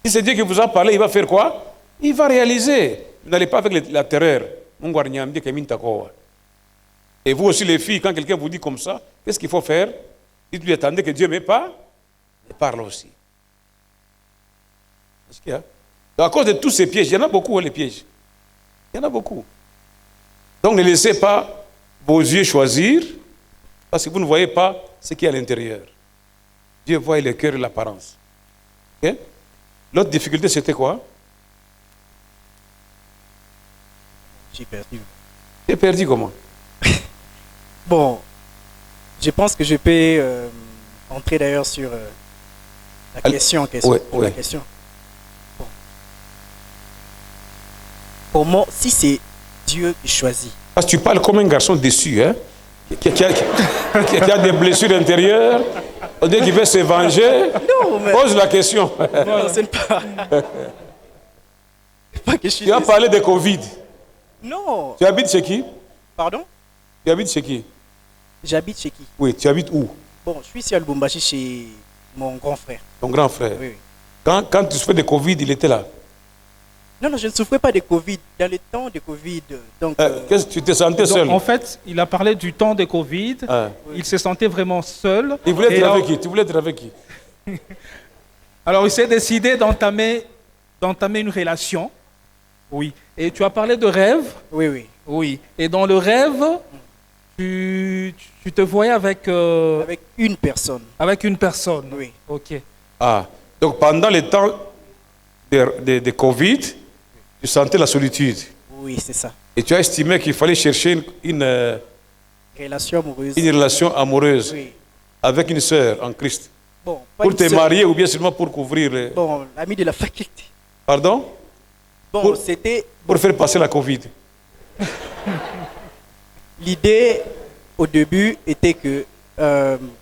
Si c'est Dieu qui vous a parlé, il va faire quoi? Il va réaliser. Vous n'allez pas avec la terreur. Et vous aussi les filles, quand quelqu'un vous dit comme ça, qu'est-ce qu'il faut faire? Dites-lui, attendez que Dieu me parle aussi. Est-ce qu'il y a? À cause de tous ces pièges, il y en a beaucoup, les pièges. Il y en a beaucoup. Donc ne laissez pas vos yeux choisir, parce que vous ne voyez pas ce qui est à l'intérieur. Dieu voit le cœur et l'apparence. Okay? L'autre difficulté, c'était quoi? J'ai perdu. J'ai perdu comment? Bon, je pense que je peux entrer d'ailleurs sur la question en question. Ouais. La question. Bon. Pour moi, si c'est Dieu qui choisit. Parce que tu parles comme un garçon déçu, hein? Qui a des blessures intérieures, on dit qu'il veut se venger. Non, mais... Pose la question. Non, c'est pas... pas que je suis tu as parlé de Covid. Non. Tu habites chez qui? Pardon? Tu habites chez qui? J'habite chez qui? Oui, tu habites où? Bon, je suis ici à Lubumbashi chez mon grand frère. Ton grand frère? Oui. Quand tu souffrais de Covid, il était là? Non, je ne souffrais pas de Covid. Dans le temps de Covid, donc... Qu'est-ce que tu te sentais seul? En fait, il a parlé du temps de Covid. Il se sentait vraiment seul. Il voulait être avec qui? Tu voulais être avec qui? Alors, il s'est décidé d'entamer une relation. Oui. Et tu as parlé de rêve. Oui. Oui. Et dans le rêve, tu te voyais avec... Avec une personne. Avec une personne. Oui. Ok. Ah, donc pendant le temps de Covid, tu sentais la solitude. Oui, c'est ça. Et tu as estimé qu'il fallait chercher une relation amoureuse. Une relation amoureuse. Oui. Avec une sœur en Christ. Bon, pour te marier ou bien seulement pour couvrir. Bon, l'ami de la faculté. Pardon? Bon, c'était... Pour faire passer la Covid. L'idée, au début, était que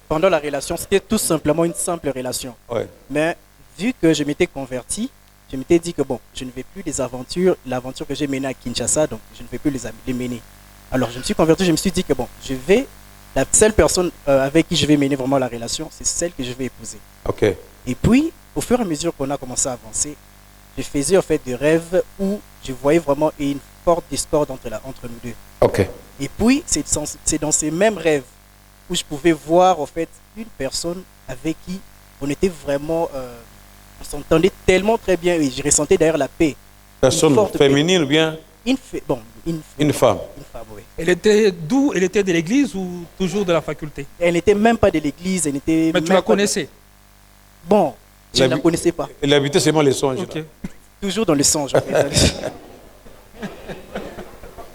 pendant la relation, c'était tout simplement une simple relation. Ouais. Mais vu que je m'étais converti, je m'étais dit que bon, je ne vais plus des aventures, l'aventure que j'ai menée à Kinshasa, donc je ne vais plus les mener. Alors je me suis converti, je me suis dit que bon, la seule personne avec qui je vais mener vraiment la relation, c'est celle que je vais épouser. Ok. Et puis, au fur et à mesure qu'on a commencé à avancer, je faisais en fait des rêves où je voyais vraiment une forte discorde entre nous deux. Ok. Et puis, c'est dans ces mêmes rêves où je pouvais voir en fait une personne avec qui on était vraiment, on s'entendait tellement très bien et je ressentais d'ailleurs la paix. Personne féminine ou bien? Une femme. Une femme, oui. Elle était d'où? Elle était de l'église ou toujours de la faculté? Elle n'était même pas de l'église, elle n'était. Mais tu la connaissais? Bon, je ne la connaissais pas. Elle habitait seulement les songes. Okay. Toujours dans les songes.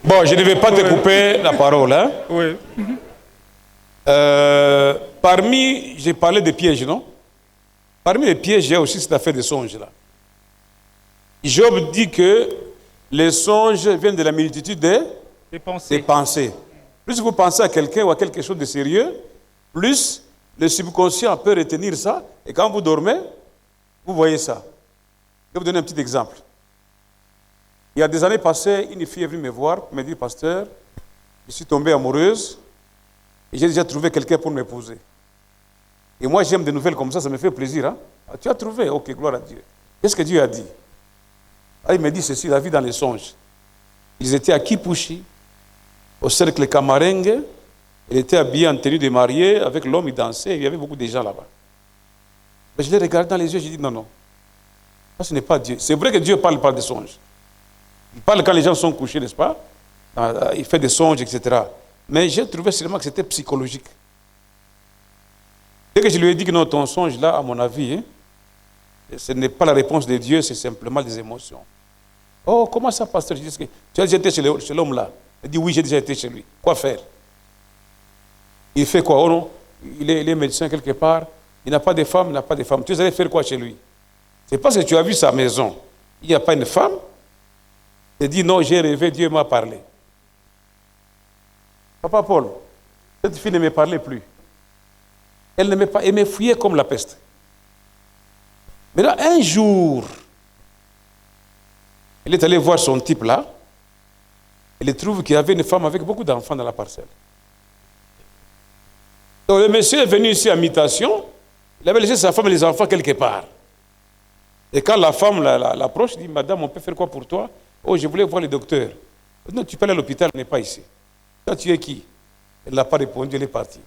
Bon, je ne vais pas te couper la parole. Hein? Oui. J'ai parlé des pièges, non? Parmi les pièges, il y a aussi cette affaire des songes là. Job dit que les songes viennent de la multitude des pensées. Plus vous pensez à quelqu'un ou à quelque chose de sérieux, plus le subconscient peut retenir ça. Et quand vous dormez, vous voyez ça. Je vais vous donner un petit exemple. Il y a des années passées, une fille est venue me voir pour me dire, pasteur, je suis tombée amoureuse et j'ai déjà trouvé quelqu'un pour m'épouser. Et moi, j'aime des nouvelles comme ça me fait plaisir. Hein? Ah, tu as trouvé? Ok, gloire à Dieu. Qu'est-ce que Dieu a dit? Ah, il me dit ceci, la vie dans les songes. Ils étaient à Kipushi, au cercle Kamarengue. Elle était habillée en tenue de mariée, avec l'homme, il dansait, il y avait beaucoup de gens là-bas. Mais je l'ai regardé dans les yeux, j'ai dit non. Ça, ce n'est pas Dieu. C'est vrai que Dieu parle par des songes. Il parle quand les gens sont couchés, n'est-ce pas? Il fait des songes, etc. Mais j'ai trouvé seulement que c'était psychologique. Dès que je lui ai dit que non, ton songe là, à mon avis, hein, ce n'est pas la réponse de Dieu, c'est simplement des émotions. Oh, comment ça, pasteur? Je dis que tu as été chez l'homme là. Elle dit oui, j'ai déjà été chez lui. Quoi faire? Il fait quoi? Oh non, il est médecin quelque part. Il n'a pas de femme, il n'a pas de femme. Tu es allé faire quoi chez lui? C'est parce que tu as vu sa maison. Il n'y a pas une femme. Il dit non, j'ai rêvé, Dieu m'a parlé. Papa Paul, cette fille ne me parlait plus. Elle me fouillait comme la peste. Mais là, un jour, elle est allée voir son type là. Elle trouve qu'il y avait une femme avec beaucoup d'enfants dans la parcelle. Donc le monsieur est venu ici à mutation. Il avait laissé sa femme et les enfants quelque part. Et quand la femme l'approche, il dit, madame, on peut faire quoi pour toi? Oh, je voulais voir le docteur. Non, tu peux aller à l'hôpital, elle n'est pas ici. Toi, tu es qui? Elle n'a pas répondu, elle est partie.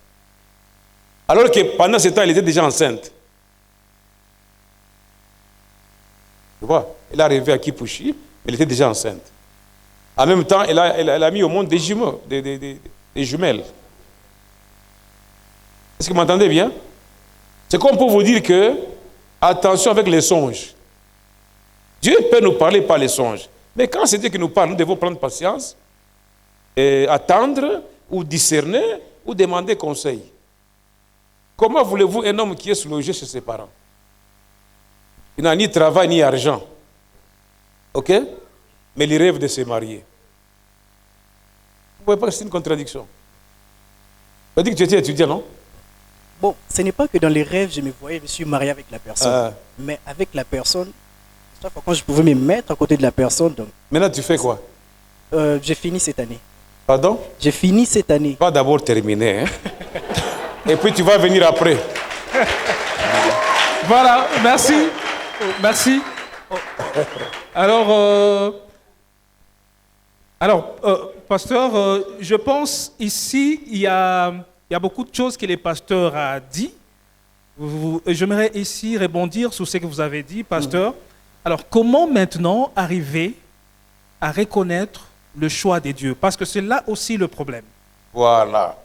Alors que pendant ce temps, elle était déjà enceinte. Tu vois, elle est arrivée à Kipushi, mais elle était déjà enceinte. En même temps, elle a mis au monde des jumeaux, des jumelles. Est-ce que vous m'entendez bien? C'est comme pour vous dire que, attention avec les songes. Dieu peut nous parler par les songes. Mais quand c'est Dieu qui nous parle, nous devons prendre patience, et attendre, ou discerner, ou demander conseil. Comment voulez-vous un homme qui est logé chez ses parents? Il n'a ni travail ni argent. Ok? Mais il rêve de se marier. Vous ne voyez pas que c'est une contradiction? Tu as dit que tu étais étudiant, non? Bon, ce n'est pas que dans les rêves, je me voyais, je suis marié avec la personne. Mais avec la personne, chaque fois quand je pouvais me mettre à côté de la personne. Donc, maintenant, tu fais quoi? J'ai fini cette année. Pardon? J'ai fini cette année. Pas d'abord terminer. Hein? Et puis tu vas venir après. Voilà, merci. Merci. Alors, pasteur, je pense ici, il y a beaucoup de choses que le pasteur a dit. J'aimerais ici rebondir sur ce que vous avez dit, pasteur. Alors, comment maintenant arriver à reconnaître le choix de Dieu? Parce que c'est là aussi le problème. Voilà.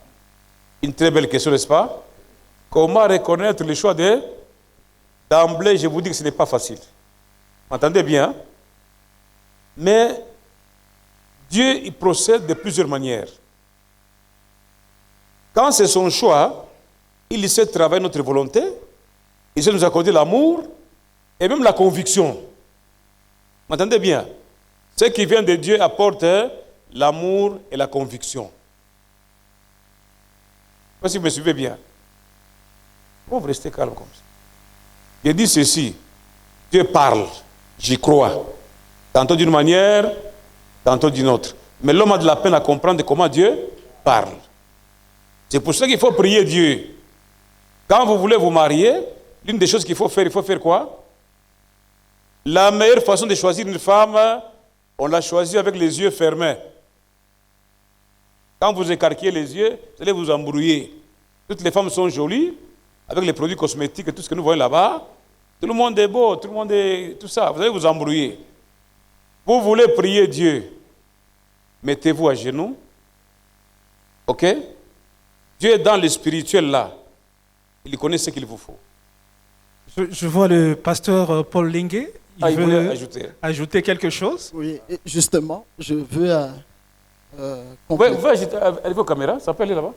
Une très belle question, n'est-ce pas? Comment reconnaître le choix de... D'emblée, je vous dis que ce n'est pas facile. Entendez bien? Mais Dieu, il procède de plusieurs manières. Quand c'est son choix, il sait travailler notre volonté, il sait nous accorder l'amour et même la conviction. Entendez bien? Ce qui vient de Dieu apporte l'amour et la conviction. Je ne sais pas si vous me suivez bien. Bon, vous restez calme comme ça. Je dis ceci, Dieu parle, j'y crois. Tantôt d'une manière, tantôt d'une autre. Mais l'homme a de la peine à comprendre comment Dieu parle. C'est pour ça qu'il faut prier Dieu. Quand vous voulez vous marier, l'une des choses qu'il faut faire quoi? La meilleure façon de choisir une femme, on l'a choisie avec les yeux fermés. Quand vous écarquillez les yeux, vous allez vous embrouiller. Toutes les femmes sont jolies, avec les produits cosmétiques et tout ce que nous voyons là-bas. Tout le monde est beau, tout le monde est... Tout ça, vous allez vous embrouiller. Vous voulez prier Dieu, mettez-vous à genoux. Ok? Dieu est dans le spirituel là. Il connaît ce qu'il vous faut. Je vois le pasteur Paul Linguet. Il veut ajouter quelque chose? Oui, justement, je veux... vous pouvez ajouter, allez-vous aux caméras, ça peut aller là-bas?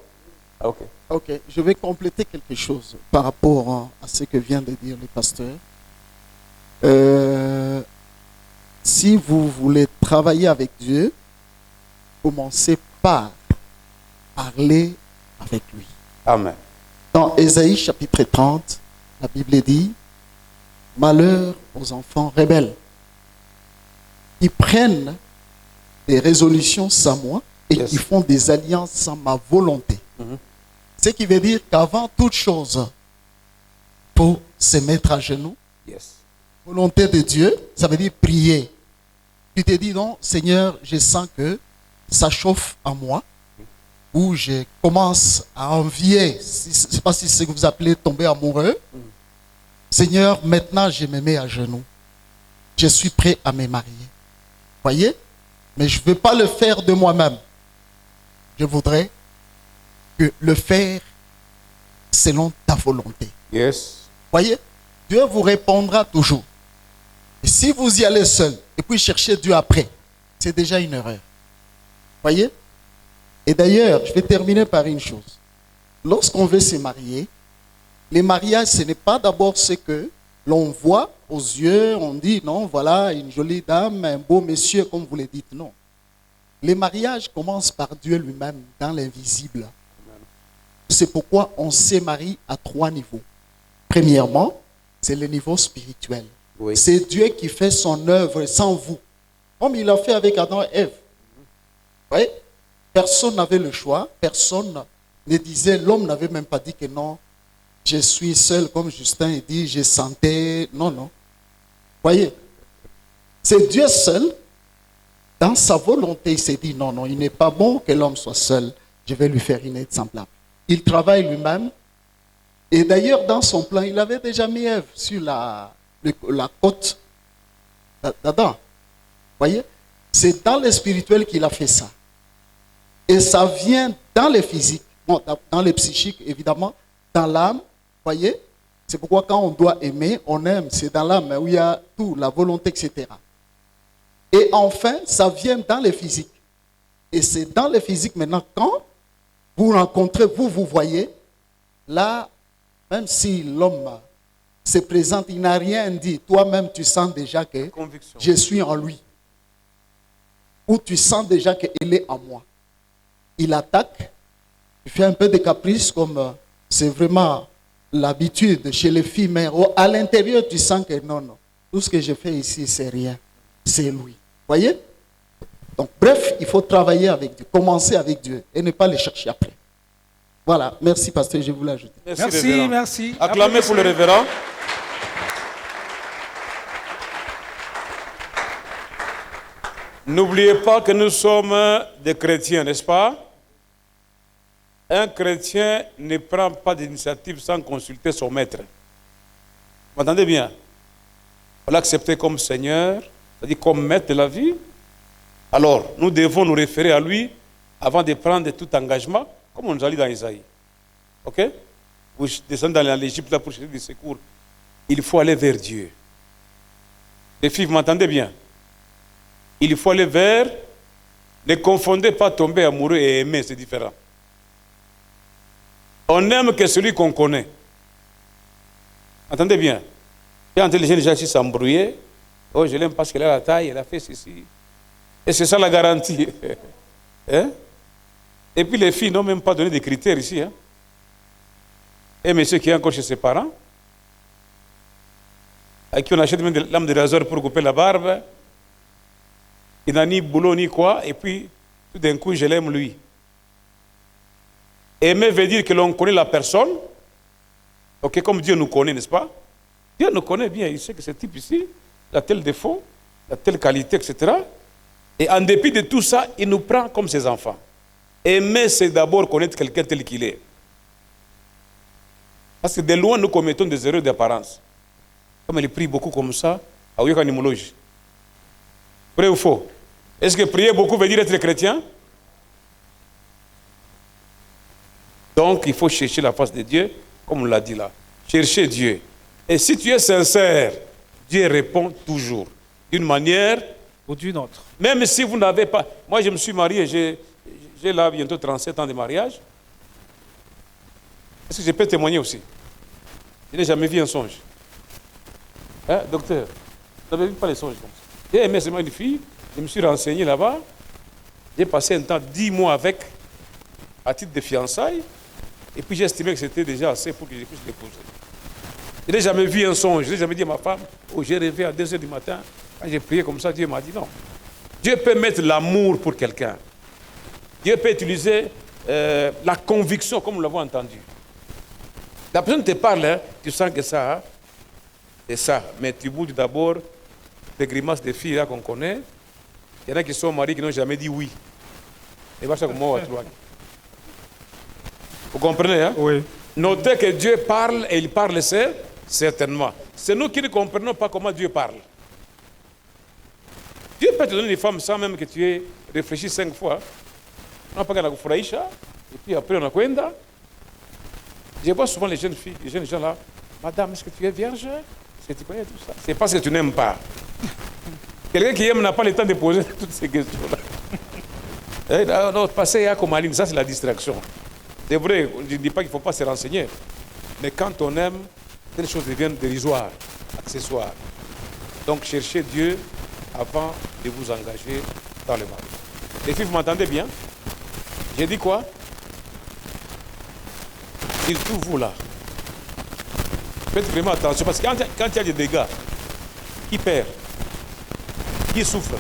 Ah, ok. Ok, je vais compléter quelque chose par rapport à ce que vient de dire le pasteur. Si vous voulez travailler avec Dieu, commencez par parler avec lui. Amen. Dans Ésaïe chapitre 30, la Bible dit, « Malheur aux enfants rebelles, qui prennent des résolutions sans moi et qui font des alliances sans ma volonté. » Ce qui veut dire qu'avant toute chose, pour se mettre à genoux, volonté de Dieu, ça veut dire prier. Tu te dis non, Seigneur, je sens que ça chauffe en moi, ou je commence à envier, je ne sais pas si c'est ce que vous appelez tomber amoureux. Seigneur, maintenant je me mets à genoux. Je suis prêt à me marier. Voyez? Mais je ne veux pas le faire de moi-même. Je voudrais que le faire selon ta volonté. Voyez, Dieu vous répondra toujours. Et si vous y allez seul et puis chercher Dieu après, c'est déjà une erreur. Voyez, Et d'ailleurs, je vais terminer par une chose. Lorsqu'on veut se marier, les mariages, ce n'est pas d'abord ce que l'on voit aux yeux, on dit non, voilà une jolie dame, un beau monsieur, comme vous le dites, non. Les mariages commencent par Dieu lui-même, dans l'invisible. C'est pourquoi on se marie à 3 niveaux. Premièrement, c'est le niveau spirituel. Oui. C'est Dieu qui fait son œuvre sans vous. Comme il a fait avec Adam et Ève. Oui? Personne n'avait le choix. Personne ne disait, l'homme n'avait même pas dit que non, je suis seul, comme Justin dit, je sentais. Non, non. Voyez? C'est Dieu seul. Dans sa volonté, il s'est dit, non, non, il n'est pas bon que l'homme soit seul. Je vais lui faire une aide semblable. Il travaille lui-même. Et d'ailleurs, dans son plan, il avait déjà mis Ève sur la côte d'Adam. Voyez? C'est dans le spirituel qu'il a fait ça. Et ça vient dans le physique, bon, dans le psychique, évidemment, dans l'âme. Voyez? C'est pourquoi quand on doit aimer, on aime. C'est dans l'âme où il y a tout, la volonté, etc. Et enfin, ça vient dans le physique. Et c'est dans le physique maintenant, quand vous rencontrez, vous voyez, là, même si l'homme se présente, il n'a rien dit. Toi-même, tu sens déjà que je suis en lui. Ou tu sens déjà qu'il est en moi. Il attaque, il fait un peu de caprice, comme c'est vraiment l'habitude chez les filles, mais à l'intérieur, tu sens que non, non. Tout ce que je fais ici, c'est rien. C'est lui. Voyez? Donc, bref, il faut travailler avec Dieu, commencer avec Dieu et ne pas le chercher après. Voilà, merci pasteur, je voulais ajouter. Merci, merci. Acclamez pour le révérend. N'oubliez pas que nous sommes des chrétiens, n'est-ce pas? Un chrétien ne prend pas d'initiative sans consulter son maître. Vous m'entendez bien? On l'accepter comme Seigneur, c'est-à-dire comme maître de la vie. Alors, nous devons nous référer à lui avant de prendre tout engagement, comme on nous a dit dans Isaïe. Ok? Vous descendez dans l'Égypte là pour chercher du secours. Il faut aller vers Dieu. Les filles, vous m'entendez bien? Il faut aller vers. Ne confondez pas tomber amoureux et aimer, c'est différent. On n'aime que celui qu'on connaît. Entendez bien? Quand les gens déjà s'embrouillent, oh, je l'aime parce qu'elle a la taille, elle a fait ceci. Et c'est ça la garantie. Hein? Et puis les filles n'ont même pas donné de critères ici. Hein? Et monsieur qui est encore chez ses parents, à qui on achète même de lame de rasoir pour couper la barbe, il n'a ni boulot ni quoi, et puis tout d'un coup je l'aime lui. Aimer veut dire que l'on connaît la personne, ok, comme Dieu nous connaît, n'est-ce pas? Dieu nous connaît bien, il sait que ce type ici a tel défaut, a telle qualité, etc. Et en dépit de tout ça, il nous prend comme ses enfants. Aimer, c'est d'abord connaître quelqu'un tel qu'il est. Parce que de loin, nous commettons des erreurs d'apparence. Comme il prie beaucoup comme ça, à Ouyakanimologie. Vrai ou faux? Est-ce que prier beaucoup veut dire être chrétien? Donc, il faut chercher la face de Dieu, comme on l'a dit là. Chercher Dieu. Et si tu es sincère, Dieu répond toujours. D'une manière ou d'une autre. Même si vous n'avez pas... Moi, je me suis marié, j'ai là bientôt 37 ans de mariage. Est-ce que je peux témoigner aussi? Je n'ai jamais vu un songe. Hein, docteur? Vous n'avez vu pas les songes comme ça? J'ai aimé seulement une fille, je me suis renseigné là-bas. J'ai passé un temps, 10 mois avec, à titre de fiançailles. Et puis j'ai estimé que c'était déjà assez pour que je puisse l'épouser. Je n'ai jamais vu un songe, je n'ai jamais dit à ma femme, oh, j'ai rêvé à 2h du matin. Quand j'ai prié comme ça, Dieu m'a dit non. Dieu peut mettre l'amour pour quelqu'un. Dieu peut utiliser la conviction, comme nous l'avons entendu. La personne te parle, hein, tu sens que ça, hein, c'est ça. Mais tu bouges d'abord des grimaces des filles là qu'on connaît. Il y en a qui sont mariés qui n'ont jamais dit oui. Et voilà comme moi, vous comprenez, hein? Oui. Notez que Dieu parle et il parle certainement. C'est nous qui ne comprenons pas comment Dieu parle. Dieu peut te donner une femme sans même que tu aies réfléchi 5 fois. On n'a pas qu'à la kufurahisha, et puis après on a kwenda. Je vois souvent les jeunes filles, les jeunes gens là, madame, est-ce que tu es vierge? Est-ce que tu connais tout ça? C'est parce que tu n'aimes pas. Quelqu'un qui aime n'a pas le temps de poser toutes ces questions-là. Notre passé est comme Aline, ça c'est la distraction. C'est vrai, je ne dis pas qu'il ne faut pas se renseigner. Mais quand on aime, telles choses deviennent dérisoires, accessoires. Donc cherchez Dieu avant de vous engager dans le mariage. Les filles, vous m'entendez bien? J'ai dit quoi? Surtout vous là. Faites vraiment attention parce que quand il y a des dégâts, qui perd? Qui souffre?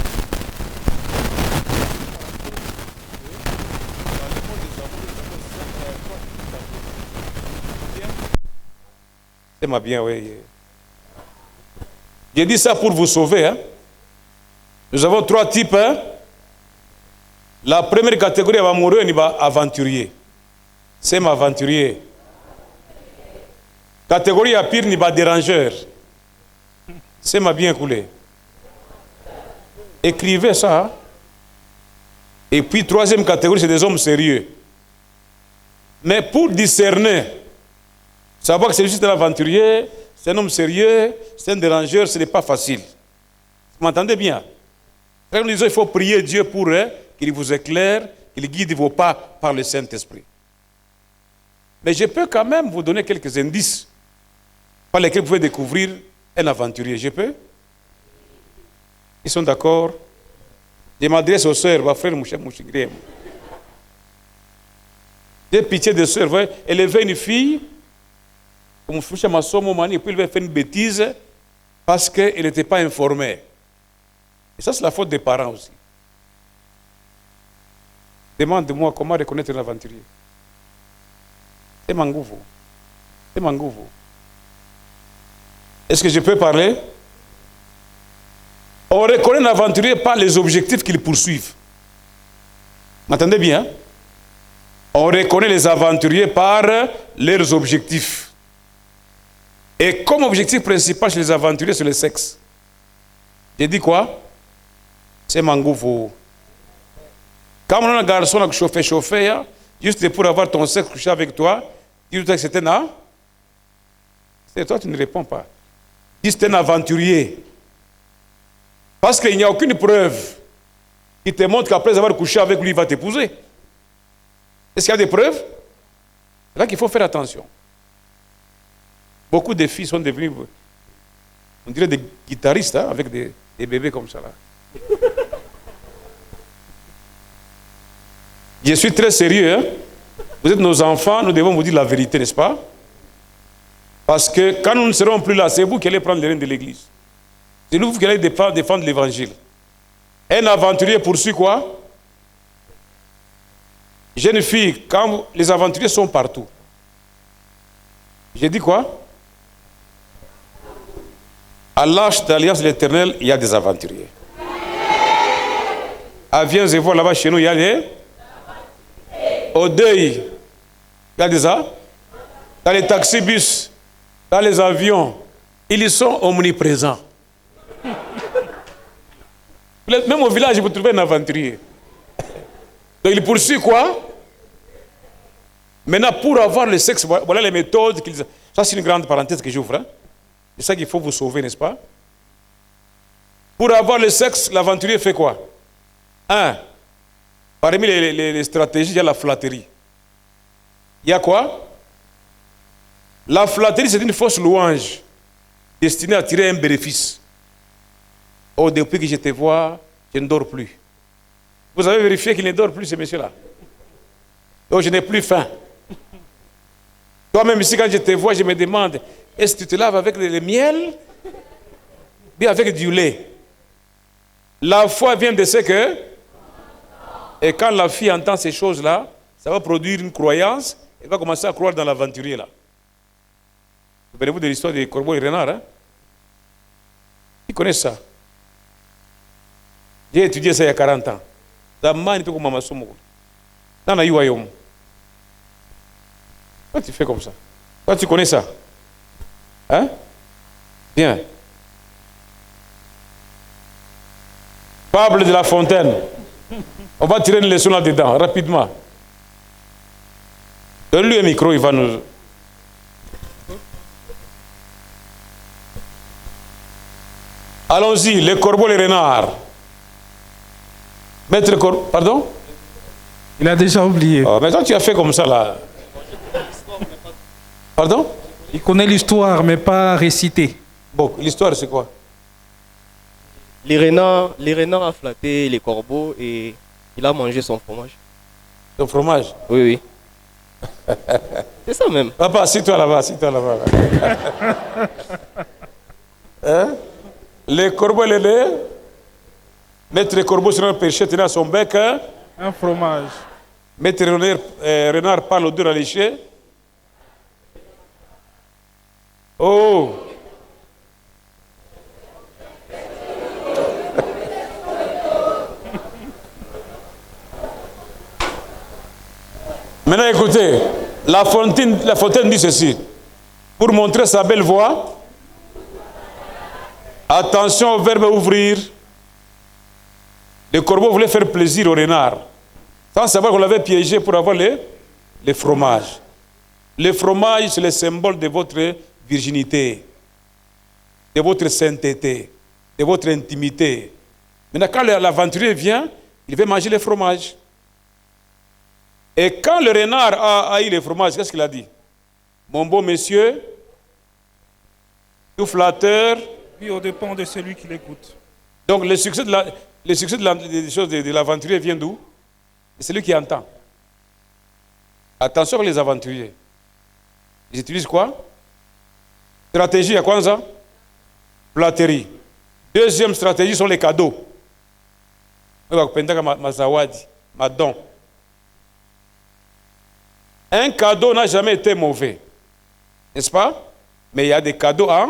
C'est ma bien, oui. J'ai dit ça pour vous sauver. Hein. Nous avons 3 types. Hein. La première catégorie est amoureux, il va aventurier. C'est ma aventurier. Catégorie à pire, il va dérangeur. C'est ma bien coulé. Écrivez ça. Hein. Et puis, 3e catégorie, c'est des hommes sérieux. Mais pour discerner, savoir que c'est juste un aventurier, c'est un homme sérieux, c'est un dérangeur, ce n'est pas facile. Vous m'entendez bien? Quand nous disons qu'il faut prier Dieu pour qu'il vous éclaire, qu'il guide vos pas par le Saint-Esprit. Mais je peux quand même vous donner quelques indices par lesquels vous pouvez découvrir un aventurier. Je peux? Ils sont d'accord? Je m'adresse aux sœurs, ma frère Mouchigré. J'ai pitié des sœurs. Élever une fille, comme puis il va faire une bêtise parce qu'elle n'était pas informée. Et ça, c'est la faute des parents aussi. Demande-moi comment reconnaître un aventurier. C'est Mangouvo. C'est Mangouvo. Est-ce que je peux parler? On reconnaît un aventurier par les objectifs qu'ils poursuivent. Vous m'entendez bien? On reconnaît les aventuriers par leurs objectifs. Et comme objectif principal chez les aventuriers, c'est le sexe. J'ai dit quoi? C'est Mangouvo. Quand on a un garçon qui chauffe, juste pour avoir ton sexe couché avec toi, dis que c'est un... C'est toi, tu ne réponds pas. Dis que c'est un aventurier. Parce qu'il n'y a aucune preuve qui te montre qu'après avoir couché avec lui, il va t'épouser. Est-ce qu'il y a des preuves? C'est là qu'il faut faire attention. Beaucoup de filles sont devenues, on dirait des guitaristes, hein, avec des bébés comme ça. Là. Je suis très sérieux. Hein? Vous êtes nos enfants, nous devons vous dire la vérité, n'est-ce pas? Parce que quand nous ne serons plus là, c'est vous qui allez prendre les rênes de l'Église. C'est nous qui allez défendre l'Évangile. Un aventurier poursuit quoi? Jeune fille, quand les aventuriers sont partout. J'ai dit quoi? À l'Arche d'Alliance de l'Éternel, il y a des aventuriers. À Viens-et-Vois, là-bas chez nous, il y a des... Au deuil, il y a des... Dans les taxibus, dans les avions, ils sont omniprésents. Même au village, vous trouvez un aventurier. Donc il poursuit quoi? Maintenant, pour avoir le sexe, voilà les méthodes qu'ils... Ça, c'est une grande parenthèse que j'ouvre. Hein? C'est ça qu'il faut vous sauver, n'est-ce pas? Pour avoir le sexe, l'aventurier fait quoi? Parmi les stratégies, il y a la flatterie. Il y a quoi? La flatterie, c'est une fausse louange destinée à tirer un bénéfice. Oh, depuis que je te vois, je ne dors plus. Vous avez vérifié qu'il ne dort plus, ce monsieur-là? Oh, je n'ai plus faim. Toi-même ici, quand je te vois, je me demande, est-ce que tu te laves avec le miel? Bien avec du lait. La foi vient de ce que... Et quand la fille entend ces choses-là, ça va produire une croyance, elle va commencer à croire dans l'aventurier là. Vous rappelez-vous de l'histoire des corbeaux et renards, hein? Qui connaissent ça? J'ai étudié ça il y a 40 ans. Pourquoi tu fais comme ça? Toi, tu connais ça? Hein? Bien. Fable de la fontaine. On va tirer une leçon là-dedans, rapidement. Donne-lui un micro, il va nous... Allons-y, les corbeaux, les renards. Maître Corbeau, pardon? Il a déjà oublié. Oh, mais toi, tu as fait comme ça, là. Pardon? Il connaît l'histoire, mais pas récité. Bon, l'histoire, c'est quoi? Les renards ont flatté les corbeaux et il a mangé son fromage. Son fromage? Oui, oui. C'est ça même. Papa, assieds-toi là-bas, assieds-toi là-bas. Hein? Les corbeaux et les laits. Mettre les corbeaux sur un péché, tenir à son bec. Hein? Un fromage. Mettre renard par l'odeur à lécher. Oh! Maintenant, écoutez, la fontaine dit ceci. Pour montrer sa belle voix, attention au verbe ouvrir. Le corbeau voulait faire plaisir au renard, sans savoir qu'on l'avait piégé pour avoir les fromages. Le fromage, c'est le symbole de votre virginité, de votre sainteté, de votre intimité. Maintenant, quand l'aventurier vient, il veut manger les fromages. Et quand le renard a haï les fromages, qu'est-ce qu'il a dit? Mon beau monsieur, tout flatteur. Puis au dépend de celui qui l'écoute. Donc le succès de l'aventurier vient d'où? C'est celui qui entend. Attention les aventuriers. Ils utilisent quoi? Stratégie à quoi ça? Flatterie. Deuxième stratégie sont les cadeaux. Madon. Un cadeau n'a jamais été mauvais. N'est-ce pas? Mais il y a des cadeaux à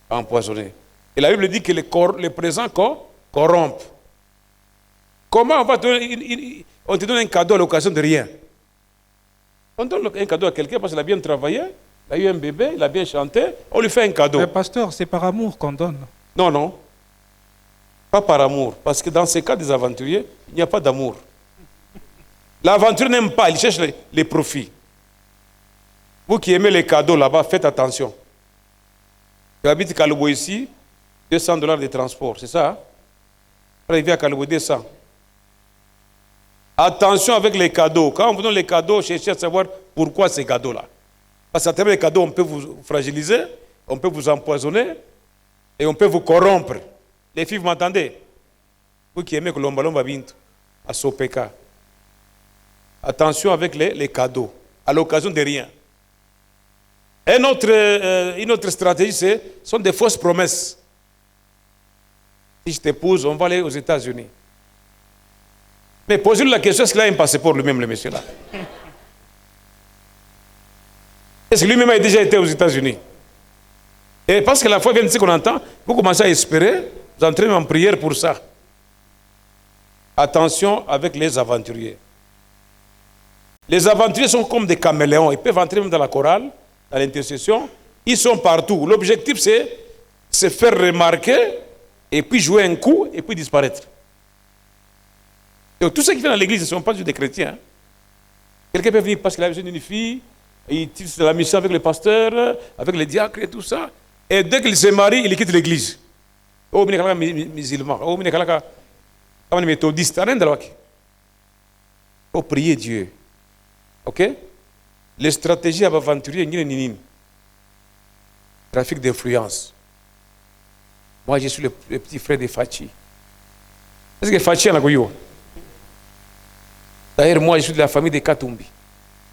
empoisonner. Et la Bible dit que les présents corrompent. Comment on te donne un cadeau à l'occasion de rien? On donne un cadeau à quelqu'un parce qu'il a bien travaillé, il a eu un bébé, il a bien chanté, on lui fait un cadeau. Mais pasteur, c'est par amour qu'on donne. Non, non. Pas par amour. Parce que dans ces cas des aventuriers, il n'y a pas d'amour. L'aventurier n'aime pas, il cherche les profits. Vous qui aimez les cadeaux là-bas, faites attention. Tu habites Kaloubo ici, $200 de transport, c'est ça? Arrivé à Kaloubo, 200. Attention avec les cadeaux. Quand on vous donne les cadeaux, cherchez à savoir pourquoi ces cadeaux-là. Parce qu'à travers les cadeaux, on peut vous fragiliser, on peut vous empoisonner et on peut vous corrompre. Les filles, vous m'entendez? Vous qui aimez que l'ombalomba bintu, à Sopeka. Attention avec les cadeaux, à l'occasion de rien. Une autre stratégie, sont des fausses promesses. Si je t'épouse, on va aller aux États-Unis. Mais posez-lui la question, est-ce qu'il a un passeport lui-même, le monsieur-là? Est-ce que lui-même a déjà été aux États-Unis? Et parce que la foi vient de ce qu'on entend, vous commencez à espérer, vous entrez en prière pour ça. Attention avec les aventuriers. Les aventuriers sont comme des caméléons, ils peuvent entrer même dans la chorale, dans l'intercession, ils sont partout. L'objectif, c'est se faire remarquer, et puis jouer un coup, et puis disparaître. Donc, tous ceux qui viennent à l'église ne sont pas juste des chrétiens. Quelqu'un peut venir parce qu'il a besoin d'une fille, et il tisse la mission avec le pasteur, avec les diacres et tout ça, et dès qu'il se marie, il quitte l'église. Oh, il y a des musulmans, oh, il y a des méthodistes, rien de là. Il faut prier Dieu. Ok? Les stratégies aventurières, il trafic d'influence. Moi, je suis le petit frère de Fachi. Est-ce que Fachi est là? D'ailleurs, moi, je suis de la famille de Katumbi.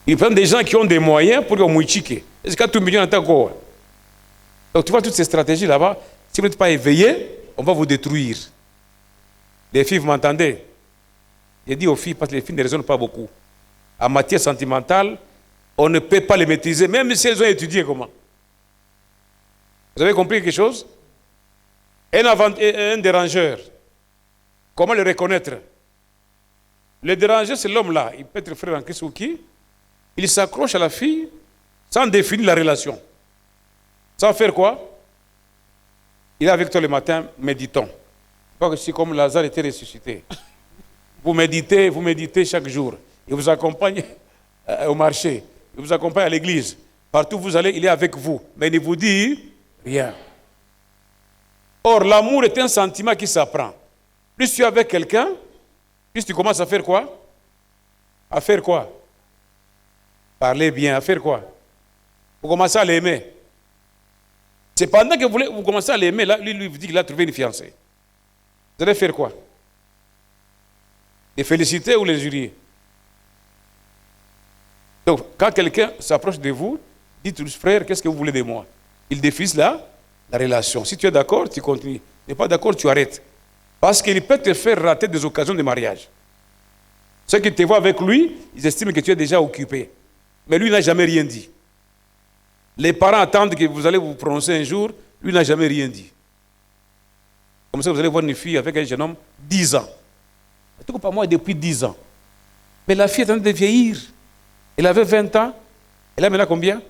Ils prennent des gens qui ont des moyens pour qu'ils mouichike. Est-ce que Katumbi est en quoi? Donc, tu vois toutes ces stratégies là-bas. Si vous n'êtes pas éveillé, on va vous détruire. Les filles, vous m'entendez? J'ai dit aux filles, parce que les filles ne raisonnent pas beaucoup. En matière sentimentale, on ne peut pas les maîtriser, même si elles ont étudié comment. Vous avez compris quelque chose? Un dérangeur, comment le reconnaître? Le dérangeur, c'est l'homme-là. Il peut être frère en Christ ou qui. Il s'accroche à la fille sans définir la relation. Sans faire quoi? Il est avec toi le matin, méditons. Pas que si comme Lazare était ressuscité. Vous méditez chaque jour. Il vous accompagne au marché. Il vous accompagne à l'église. Partout où vous allez, il est avec vous. Mais il ne vous dit rien. Or, l'amour est un sentiment qui s'apprend. Plus tu es avec quelqu'un, plus tu commences à faire quoi? À faire quoi? Parlez bien, à faire quoi? Vous commencez à l'aimer. C'est pendant que vous commencez à l'aimer, là, lui vous dit qu'il a trouvé une fiancée. Vous allez faire quoi? Les féliciter ou les jurer? Donc, quand quelqu'un s'approche de vous, dites, frère, qu'est-ce que vous voulez de moi? Il défrise la relation. Si tu es d'accord, tu continues. Si tu n'es pas d'accord, tu arrêtes. Parce qu'il peut te faire rater des occasions de mariage. Ceux qui te voient avec lui, ils estiment que tu es déjà occupé. Mais lui n'a jamais rien dit. Les parents attendent que vous allez vous prononcer un jour, lui n'a jamais rien dit. Comme ça, vous allez voir une fille avec un jeune homme, 10 ans. En tout cas, pas moi, depuis 10 ans. Mais la fille est en train de vieillir. Elle avait 20 ans. Elle a maintenant combien?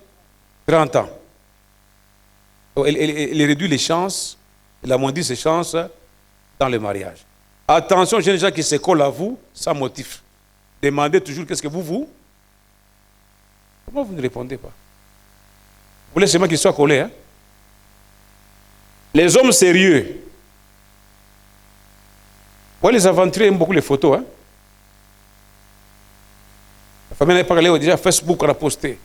30 ans. Donc, elle réduit les chances, elle amoindrit ses chances dans le mariage. Attention, jeunes gens qui se collent à vous sans motif. Demandez toujours qu'est-ce que vous. Comment vous ne répondez pas? Vous voulez seulement qu'ils soient collés, hein? Les hommes sérieux. Ouais, les aventuriers aiment beaucoup les photos, hein? La famille n'a pas regardé, déjà Facebook on a posté.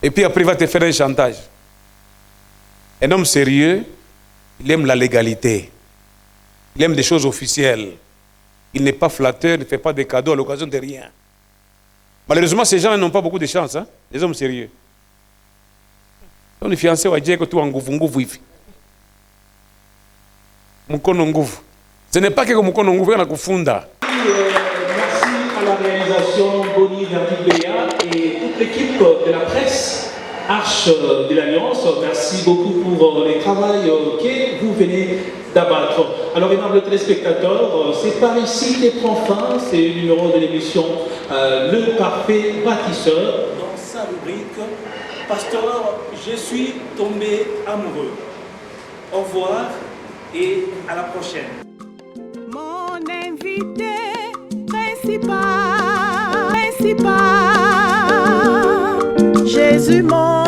Et puis après il va te faire un chantage. Un homme sérieux, il aime la légalité. Il aime des choses officielles. Il n'est pas flatteur, il ne fait pas de cadeaux à l'occasion de rien. Malheureusement, ces gens n'ont pas beaucoup de chance, hein? Les hommes sérieux. On est fiancé à dire que tu as un nguvu. Mukono nguvu. Ce n'est pas que Mukono nguvu on a kufunda. Merci à la réalisation Bonnie Verdi-Béa et toute l'équipe de la presse Arche de l'Alliance. Merci beaucoup pour le travail que vous venez d'abattre. Alors, aimables téléspectateurs, c'est par ici que prend fin, c'est le numéro de l'émission Le Parfait Bâtisseur. Dans sa rubrique, Pasteur, je suis tombé amoureux. Au revoir et à la prochaine. Mon invité principal, Jésus mon